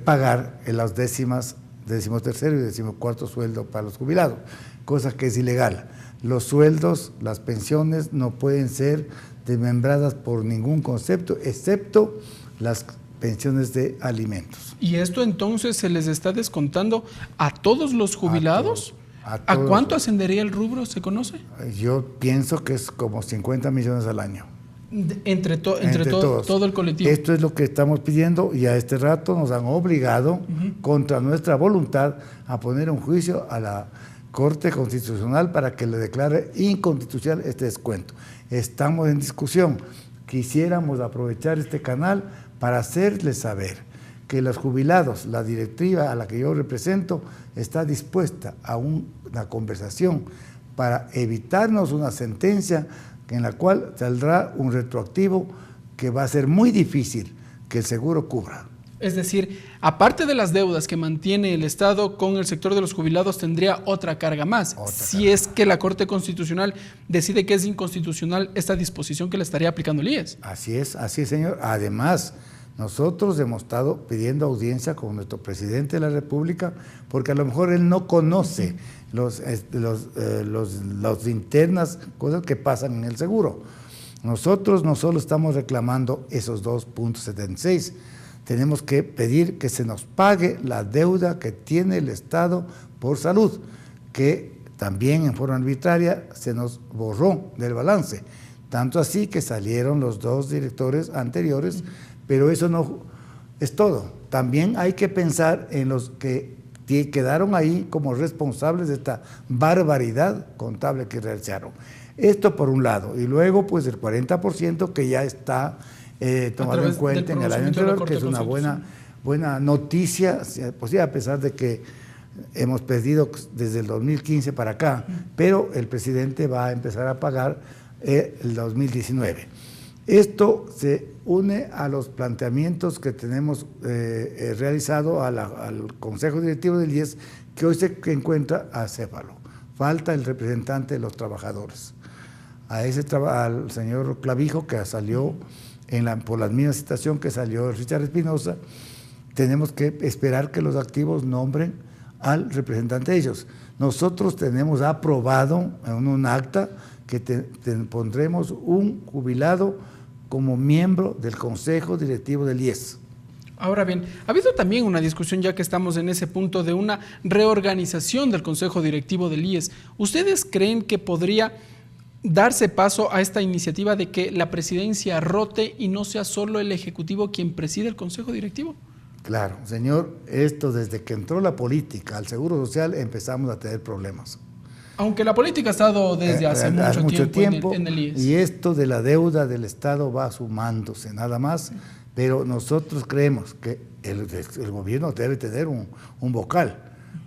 pagar en las décimas, 13º y 14º sueldo para los jubilados, cosa que es ilegal. Los sueldos, las pensiones no pueden ser desmembradas por ningún concepto, excepto las pensiones de alimentos. ¿Y esto entonces se les está descontando a todos los jubilados? ¿A cuánto ascendería el rubro, se conoce? Yo pienso que es como 50 millones al año. Entre todo el colectivo. Esto es lo que estamos pidiendo y a este rato nos han obligado, contra nuestra voluntad, a poner un juicio a la Corte Constitucional para que le declare inconstitucional este descuento. Estamos en discusión. Quisiéramos aprovechar este canal para hacerles saber que los jubilados, la directiva a la que yo represento, está dispuesta a una conversación para evitarnos una sentencia en la cual saldrá un retroactivo que va a ser muy difícil que el seguro cubra. Es decir, aparte de las deudas que mantiene el Estado con el sector de los jubilados, tendría otra carga más. Es que la Corte Constitucional decide que es inconstitucional esta disposición que le estaría aplicando el IES. Así es, señor. Además, nosotros hemos estado pidiendo audiencia con nuestro presidente de la República porque a lo mejor él no conoce las internas cosas que pasan en el seguro. Nosotros no solo estamos reclamando esos 2.76, tenemos que pedir que se nos pague la deuda que tiene el Estado por salud, que también en forma arbitraria se nos borró del balance. Tanto así que salieron los dos directores anteriores, pero eso no es todo. También hay que pensar en los que quedaron ahí como responsables de esta barbaridad contable que realizaron. Esto por un lado, y luego pues el 40% que ya está tomado en cuenta en el año anterior, que es una buena noticia, pues sí, a pesar de que hemos perdido desde el 2015 para acá, pero el presidente va a empezar a pagar el 2019. Esto se une a los planteamientos que tenemos realizado al Consejo Directivo del IES, que hoy se encuentra acéfalo. Falta el representante de los trabajadores. Al señor Clavijo, que salió por la misma situación que salió Richard Espinosa, tenemos que esperar que los activos nombren al representante de ellos. Nosotros tenemos aprobado en un acta que pondremos un jubilado como miembro del Consejo Directivo del IES. Ahora bien, ha habido también una discusión, ya que estamos en ese punto, de una reorganización del Consejo Directivo del IES. ¿Ustedes creen que podría darse paso a esta iniciativa de que la presidencia rote y no sea solo el Ejecutivo quien preside el Consejo Directivo? Claro, señor, esto desde que entró la política al Seguro Social empezamos a tener problemas. Aunque la política ha estado desde hace mucho tiempo en el IES. Y esto de la deuda del Estado va sumándose, nada más, pero nosotros creemos que el gobierno debe tener un vocal,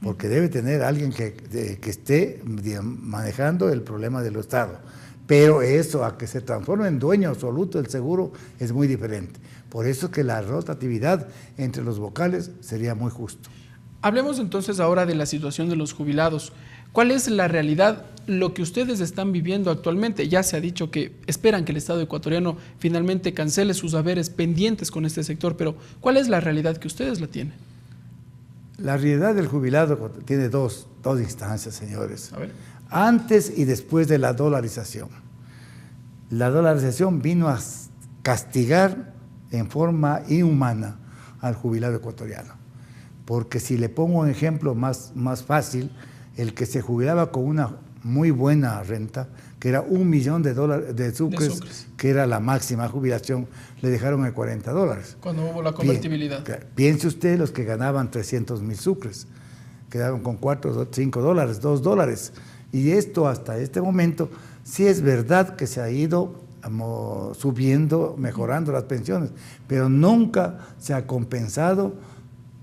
porque debe tener alguien que esté manejando el problema del Estado. Pero eso, a que se transforme en dueño absoluto del seguro, es muy diferente. Por eso que la rotatividad entre los vocales sería muy justo. Hablemos entonces ahora de la situación de los jubilados. ¿Cuál es la realidad, lo que ustedes están viviendo actualmente? Ya se ha dicho que esperan que el Estado ecuatoriano finalmente cancele sus haberes pendientes con este sector, pero ¿cuál es la realidad que ustedes la tienen? La realidad del jubilado tiene dos instancias, señores. A ver. Antes y después de la dolarización. La dolarización vino a castigar en forma inhumana al jubilado ecuatoriano. Porque si le pongo un ejemplo más fácil, el que se jubilaba con una muy buena renta, que era $1 millón de sucres, que era la máxima jubilación, le dejaron en $40. Cuando hubo la convertibilidad. Piense usted los que ganaban 300,000 sucres, quedaron con $4, $5, $2. Y esto hasta este momento, sí es verdad que se ha ido subiendo, mejorando las pensiones, pero nunca se ha compensado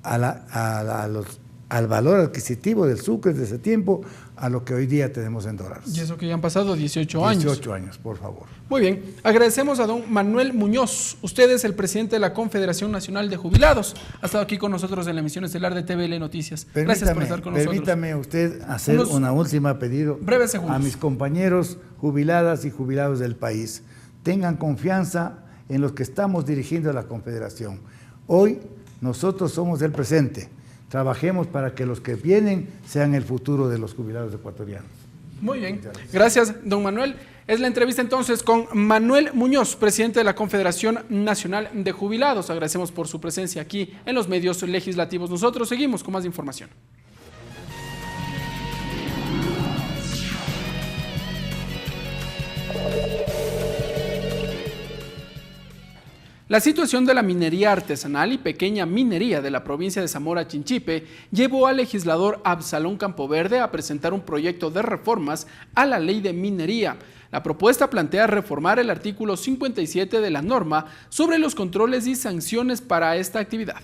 al valor adquisitivo del sucre de ese tiempo a lo que hoy día tenemos en dólares. Y eso que ya han pasado 18 años. 18 años, por favor. Muy bien, agradecemos a don Manuel Muñoz. Usted es el presidente de la Confederación Nacional de Jubilados. Ha estado aquí con nosotros en la emisión estelar de TVL Noticias. Gracias por estar con nosotros. Permítame usted hacer una última pedido a mis compañeros jubiladas y jubilados del país. Tengan confianza en los que estamos dirigiendo la Confederación. Hoy nosotros somos el presente. Trabajemos para que los que vienen sean el futuro de los jubilados ecuatorianos. Muy bien. Gracias, don Manuel. Es la entrevista entonces con Manuel Muñoz, presidente de la Confederación Nacional de Jubilados. Agradecemos por su presencia aquí en los medios legislativos. Nosotros seguimos con más información. La situación de la minería artesanal y pequeña minería de la provincia de Zamora Chinchipe llevó al legislador Absalón Campoverde a presentar un proyecto de reformas a la ley de minería. La propuesta plantea reformar el artículo 57 de la norma sobre los controles y sanciones para esta actividad.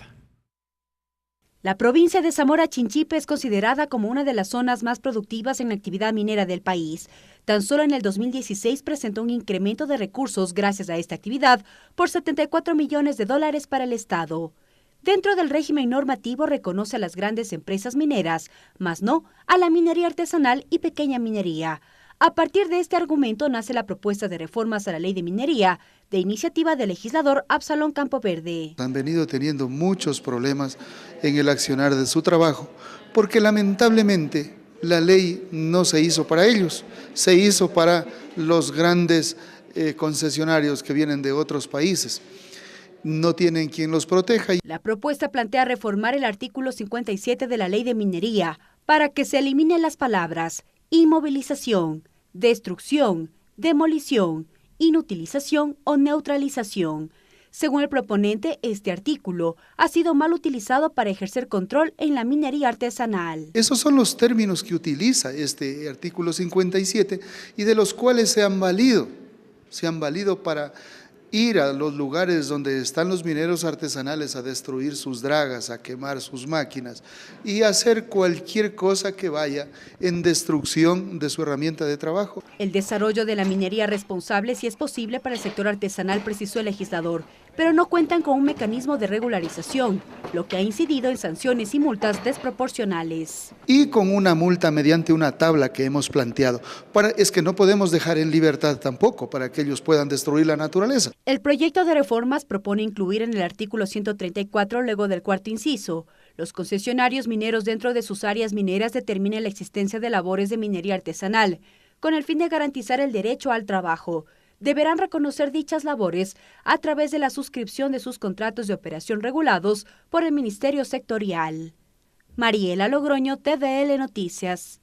La provincia de Zamora Chinchipe es considerada como una de las zonas más productivas en la actividad minera del país. Tan solo en el 2016 presentó un incremento de recursos gracias a esta actividad por $74 millones para el Estado. Dentro del régimen normativo reconoce a las grandes empresas mineras, mas no a la minería artesanal y pequeña minería. A partir de este argumento nace la propuesta de reformas a la ley de minería, de iniciativa del legislador Absalón Campoverde. Han venido teniendo muchos problemas en el accionar de su trabajo, porque lamentablemente la ley no se hizo para ellos, se hizo para los grandes concesionarios que vienen de otros países. No tienen quien los proteja. La propuesta plantea reformar el artículo 57 de la ley de minería para que se eliminen las palabras inmovilización, destrucción, demolición, inutilización o neutralización. Según el proponente, este artículo ha sido mal utilizado para ejercer control en la minería artesanal. Esos son los términos que utiliza este artículo 57 y de los cuales se han valido para ir a los lugares donde están los mineros artesanales a destruir sus dragas, a quemar sus máquinas y hacer cualquier cosa que vaya en destrucción de su herramienta de trabajo. El desarrollo de la minería responsable sí es posible para el sector artesanal, precisó el legislador, pero no cuentan con un mecanismo de regularización, lo que ha incidido en sanciones y multas desproporcionales. Y con una multa mediante una tabla que hemos planteado. Es que no podemos dejar en libertad tampoco para que ellos puedan destruir la naturaleza. El proyecto de reformas propone incluir en el artículo 134, luego del cuarto inciso, los concesionarios mineros dentro de sus áreas mineras determinen la existencia de labores de minería artesanal, con el fin de garantizar el derecho al trabajo. Deberán reconocer dichas labores a través de la suscripción de sus contratos de operación regulados por el Ministerio Sectorial. Mariela Logroño, TVL Noticias.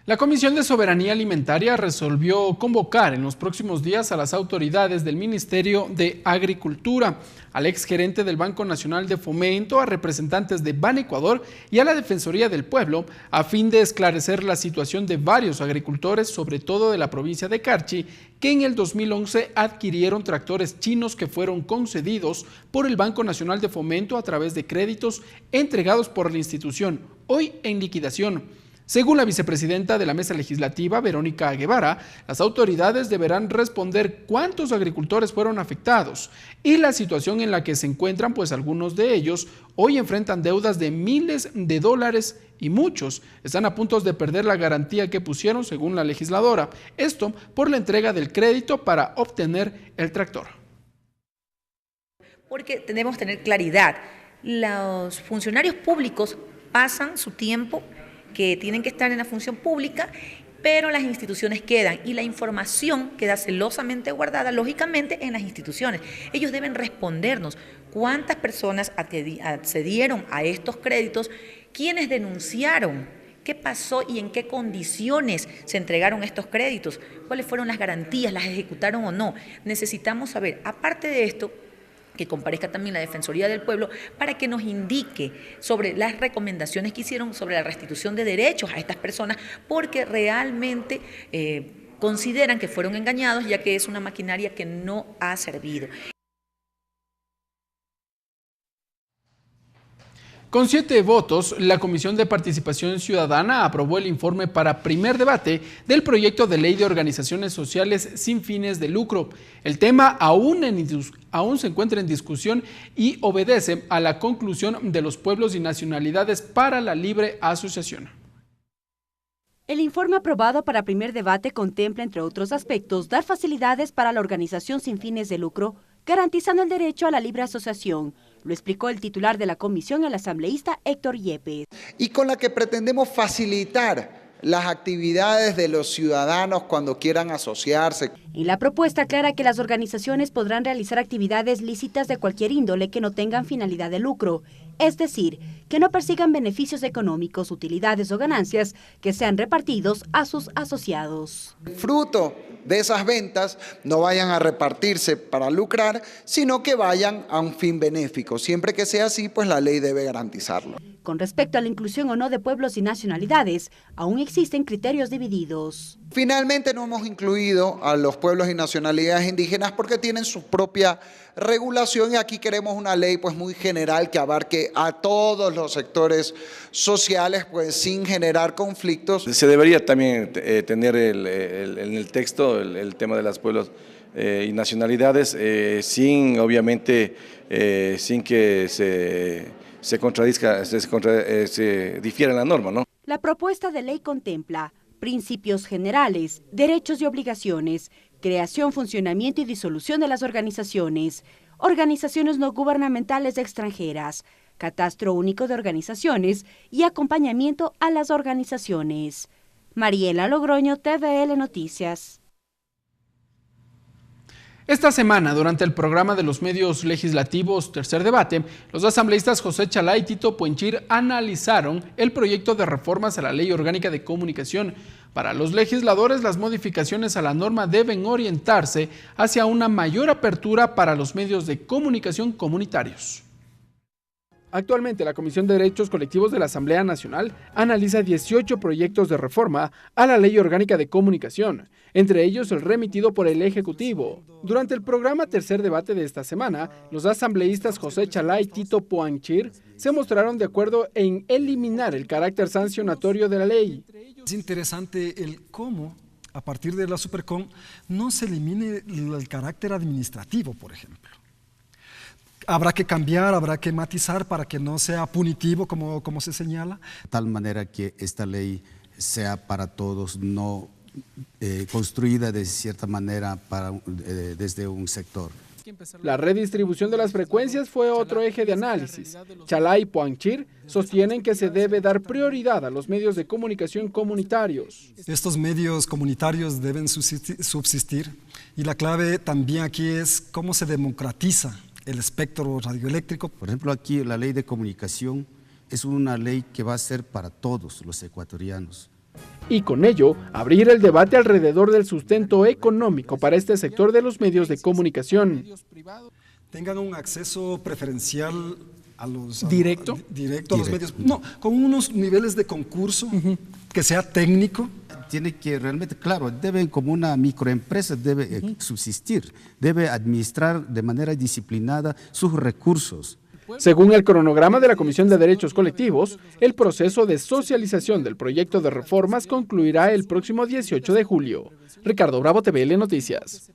La Comisión de Soberanía Alimentaria resolvió convocar en los próximos días a las autoridades del Ministerio de Agricultura, al exgerente del Banco Nacional de Fomento, a representantes de Banecuador y a la Defensoría del Pueblo, a fin de esclarecer la situación de varios agricultores, sobre todo de la provincia de Carchi, que en el 2011 adquirieron tractores chinos que fueron concedidos por el Banco Nacional de Fomento a través de créditos entregados por la institución, hoy en liquidación. Según la vicepresidenta de la Mesa Legislativa, Verónica Guevara, las autoridades deberán responder cuántos agricultores fueron afectados y la situación en la que se encuentran, pues algunos de ellos hoy enfrentan deudas de miles de dólares y muchos están a punto de perder la garantía que pusieron, según la legisladora. Esto por la entrega del crédito para obtener el tractor. Porque tenemos que tener claridad. Los funcionarios públicos pasan su tiempo que tienen que estar en la función pública, pero las instituciones quedan y la información queda celosamente guardada, lógicamente, en las instituciones. Ellos deben respondernos cuántas personas accedieron a estos créditos, quiénes denunciaron, qué pasó y en qué condiciones se entregaron estos créditos, cuáles fueron las garantías, las ejecutaron o no. Necesitamos saber, aparte de esto, que comparezca también la Defensoría del Pueblo para que nos indique sobre las recomendaciones que hicieron sobre la restitución de derechos a estas personas, porque realmente consideran que fueron engañados, ya que es una maquinaria que no ha servido. Con 7 votos, la Comisión de Participación Ciudadana aprobó el informe para primer debate del proyecto de ley de organizaciones sociales sin fines de lucro. El tema aún se encuentra en discusión y obedece a la conclusión de los pueblos y nacionalidades para la libre asociación. El informe aprobado para primer debate contempla, entre otros aspectos, dar facilidades para la organización sin fines de lucro, garantizando el derecho a la libre asociación. Lo explicó el titular de la comisión, el asambleísta Héctor Yepes. Y con la que pretendemos facilitar las actividades de los ciudadanos cuando quieran asociarse. Y la propuesta aclara que las organizaciones podrán realizar actividades lícitas de cualquier índole que no tengan finalidad de lucro, es decir, que no persigan beneficios económicos, utilidades o ganancias que sean repartidos a sus asociados. Fruto de esas ventas no vayan a repartirse para lucrar, sino que vayan a un fin benéfico. Siempre que sea así, pues la ley debe garantizarlo. Con respecto a la inclusión o no de pueblos y nacionalidades, aún existen criterios divididos. Finalmente no hemos incluido a los pueblos y nacionalidades indígenas porque tienen su propia regulación y aquí queremos una ley pues muy general que abarque a todos los sectores sociales pues sin generar conflictos. Se debería también tener en el texto el tema de los pueblos y nacionalidades sin obviamente sin que se contradizca, se difiera en la norma, ¿no? La propuesta de ley contempla principios generales, derechos y obligaciones, creación, funcionamiento y disolución de las organizaciones, organizaciones no gubernamentales extranjeras, catastro único de organizaciones y acompañamiento a las organizaciones. Mariela Logroño, TVL Noticias. Esta semana, durante el programa de los medios legislativos Tercer Debate, los asambleístas José Chalá y Tito Puenchir analizaron el proyecto de reformas a la Ley Orgánica de Comunicación, Para los legisladores, las modificaciones a la norma deben orientarse hacia una mayor apertura para los medios de comunicación comunitarios. Actualmente, la Comisión de Derechos Colectivos de la Asamblea Nacional analiza 18 proyectos de reforma a la Ley Orgánica de Comunicación, entre ellos el remitido por el Ejecutivo. Durante el programa Tercer Debate de esta semana, los asambleístas José Chalá y Tito Puanchir se mostraron de acuerdo en eliminar el carácter sancionatorio de la ley. Es interesante el cómo, a partir de la Supercom, no se elimine el carácter administrativo, por ejemplo. Habrá que cambiar, habrá que matizar para que no sea punitivo como se señala. De tal manera que esta ley sea para todos, no construida de cierta manera desde un sector. La redistribución de las frecuencias fue otro eje de análisis. Chalá y Puanchir sostienen que se debe dar prioridad a los medios de comunicación comunitarios. Estos medios comunitarios deben subsistir y la clave también aquí es cómo se democratiza el espectro radioeléctrico. Por ejemplo, aquí la ley de comunicación es una ley que va a ser para todos los ecuatorianos. Y con ello, abrir el debate alrededor del sustento económico para este sector de los medios de comunicación. Tengan un acceso preferencial a los... ¿Directo? A los medios. No, con unos niveles de concurso, que sea técnico. Tiene que realmente, claro, debe como una microempresa, debe subsistir, debe administrar de manera disciplinada sus recursos. Según el cronograma de la Comisión de Derechos Colectivos, el proceso de socialización del proyecto de reformas concluirá el próximo 18 de julio. Ricardo Bravo, TVL Noticias.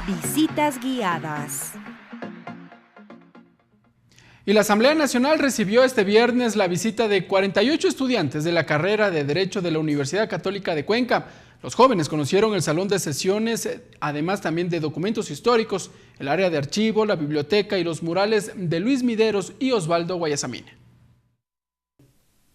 Visitas guiadas. Y la Asamblea Nacional recibió este viernes la visita de 48 estudiantes de la carrera de Derecho de la Universidad Católica de Cuenca. Los jóvenes conocieron el salón de sesiones, además también de documentos históricos, el área de archivo, la biblioteca y los murales de Luis Mideros y Osvaldo Guayasamín.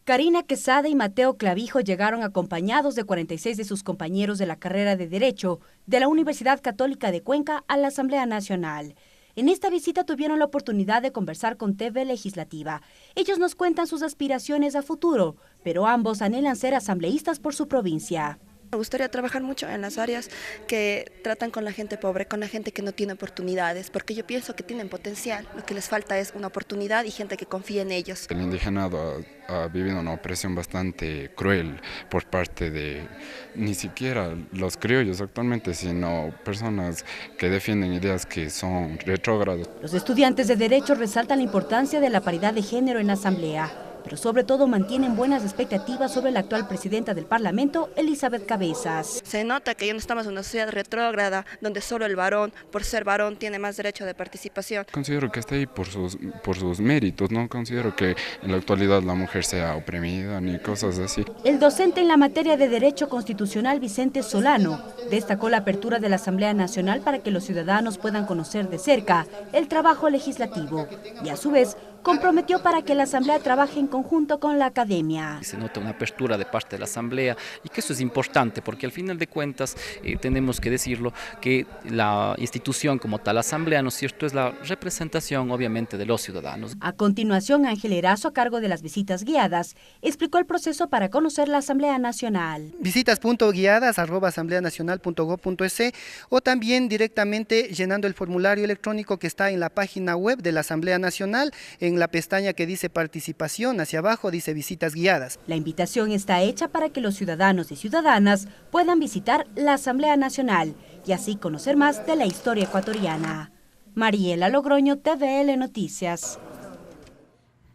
Karina Quesada y Mateo Clavijo llegaron acompañados de 46 de sus compañeros de la carrera de Derecho de la Universidad Católica de Cuenca a la Asamblea Nacional. En esta visita tuvieron la oportunidad de conversar con TV Legislativa. Ellos nos cuentan sus aspiraciones a futuro, pero ambos anhelan ser asambleístas por su provincia. Me gustaría trabajar mucho en las áreas que tratan con la gente pobre, con la gente que no tiene oportunidades, porque yo pienso que tienen potencial. Lo que les falta es una oportunidad y gente que confíe en ellos. El indigenado ha vivido una opresión bastante cruel por parte de ni siquiera los criollos actualmente, sino personas que defienden ideas que son retrógradas. Los estudiantes de Derecho resaltan la importancia de la paridad de género en la Asamblea, pero sobre todo mantienen buenas expectativas sobre la actual presidenta del Parlamento, Elizabeth Cabezas. Se nota que ya no estamos en una sociedad retrógrada donde solo el varón, por ser varón, tiene más derecho de participación. Considero que está ahí por sus méritos, no considero que en la actualidad la mujer sea oprimida ni cosas así. El docente en la materia de Derecho Constitucional, Vicente Solano, destacó la apertura de la Asamblea Nacional para que los ciudadanos puedan conocer de cerca el trabajo legislativo y a su vez comprometió para que la Asamblea trabaje en conjunto con la academia. Se nota una apertura de parte de la Asamblea y que eso es importante porque al final de cuentas tenemos que decirlo que la institución como tal, la Asamblea, ¿no es cierto?, es la representación obviamente de los ciudadanos. A continuación, Ángel Erazo, a cargo de las visitas guiadas, explicó el proceso para conocer la Asamblea Nacional. Visitas.guiadas@asambleanacional.gov.es o también directamente llenando el formulario electrónico que está en la página web de la Asamblea Nacional, en la pestaña que dice participación, hacia abajo dice visitas guiadas. La invitación está hecha para que los ciudadanos y ciudadanas puedan visitar la Asamblea Nacional y así conocer más de la historia ecuatoriana. Mariela Logroño, TVL Noticias.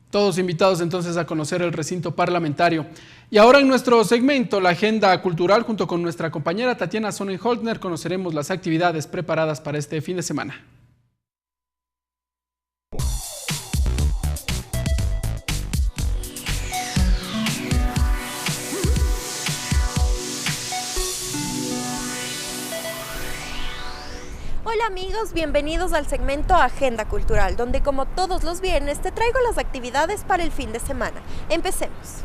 Todos invitados entonces a conocer el recinto parlamentario. Y ahora en nuestro segmento, la agenda cultural, junto con nuestra compañera Tatiana Sonnenholtner, conoceremos las actividades preparadas para este fin de semana. Hola amigos, bienvenidos al segmento Agenda Cultural, donde como todos los viernes te traigo las actividades para el fin de semana. Empecemos.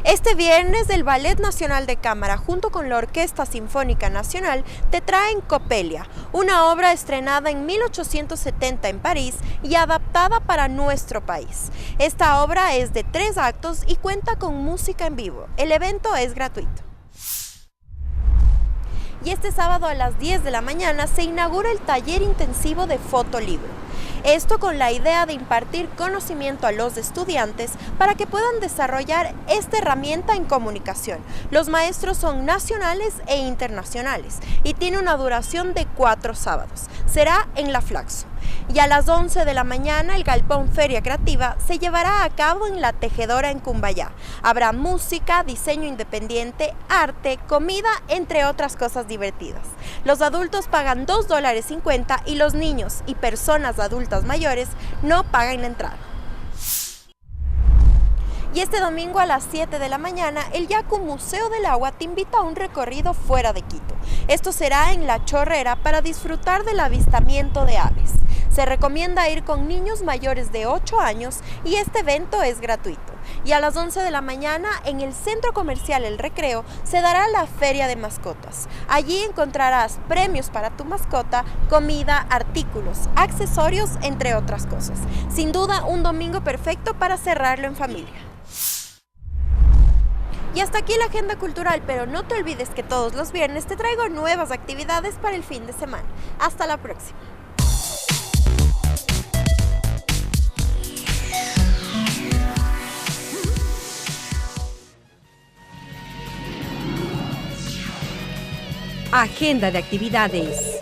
Este viernes el Ballet Nacional de Cámara junto con la Orquesta Sinfónica Nacional te traen Coppelia, una obra estrenada en 1870 en París y adaptada para nuestro país. Esta obra es de 3 actos y cuenta con música en vivo. El evento es gratuito. Y este sábado a las 10 de la mañana se inaugura el taller intensivo de fotolibro. Esto con la idea de impartir conocimiento a los estudiantes para que puedan desarrollar esta herramienta en comunicación. Los maestros son nacionales e internacionales y tiene una duración de 4 sábados. Será en la Flaxo. Y a las 11 de la mañana el Galpón Feria Creativa se llevará a cabo en La Tejedora en Cumbayá. Habrá música, diseño independiente, arte, comida, entre otras cosas divertidas. Los adultos pagan $2.50 y los niños y personas adultas mayores no pagan la entrada. Y este domingo a las 7 de la mañana, el Yacu Museo del Agua te invita a un recorrido fuera de Quito. Esto será en La Chorrera para disfrutar del avistamiento de aves. Se recomienda ir con niños mayores de 8 años y este evento es gratuito. Y a las 11 de la mañana, en el Centro Comercial El Recreo, se dará la Feria de Mascotas. Allí encontrarás premios para tu mascota, comida, artículos, accesorios, entre otras cosas. Sin duda, un domingo perfecto para cerrarlo en familia. Y hasta aquí la agenda cultural, pero no te olvides que todos los viernes te traigo nuevas actividades para el fin de semana. Hasta la próxima. Agenda de actividades.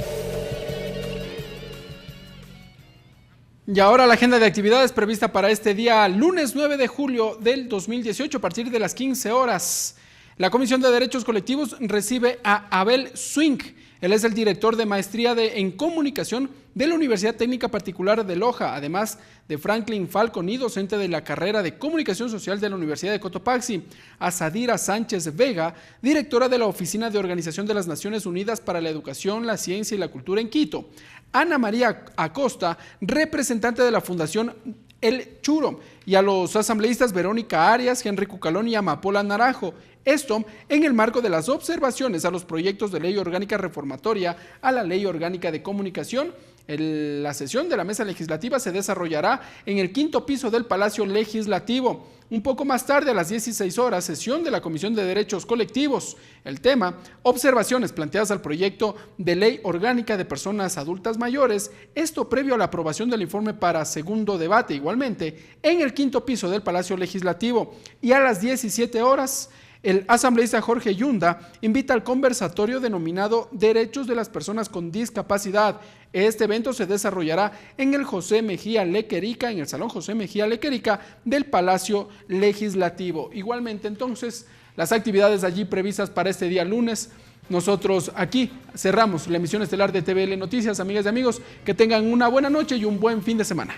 Y ahora la agenda de actividades prevista para este día, lunes 9 de julio del 2018, a partir de las 15 horas. La Comisión de Derechos Colectivos recibe a Abel Swing. Él es el director de Maestría en Comunicación de la Universidad Técnica Particular de Loja, además de Franklin Falcon y docente de la carrera de Comunicación Social de la Universidad de Cotopaxi, a Sadira Sánchez Vega, directora de la Oficina de Organización de las Naciones Unidas para la Educación, la Ciencia y la Cultura en Quito, Ana María Acosta, representante de la Fundación El Churo, y a los asambleístas Verónica Arias, Henry Cucalón y Amapola Naranjo. Esto en el marco de las observaciones a los proyectos de ley orgánica reformatoria a la Ley Orgánica de Comunicación. La sesión de la mesa legislativa se desarrollará en el 5º piso del Palacio Legislativo. Un poco más tarde, a las 16 horas, sesión de la Comisión de Derechos Colectivos. El tema, observaciones planteadas al proyecto de ley orgánica de personas adultas mayores, esto previo a la aprobación del informe para segundo debate, igualmente, en el 5º piso del Palacio Legislativo. Y a las 17 horas, el asambleísta Jorge Yunda invita al conversatorio denominado Derechos de las Personas con Discapacidad. Este evento se desarrollará en el José Mejía Lequerica, en el Salón José Mejía Lequerica del Palacio Legislativo. Igualmente, entonces, las actividades allí previstas para este día lunes. Nosotros aquí cerramos la emisión estelar de TVL Noticias. Amigas y amigos, que tengan una buena noche y un buen fin de semana.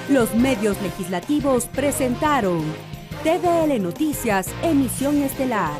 Los medios legislativos presentaron TVL Noticias, emisión estelar.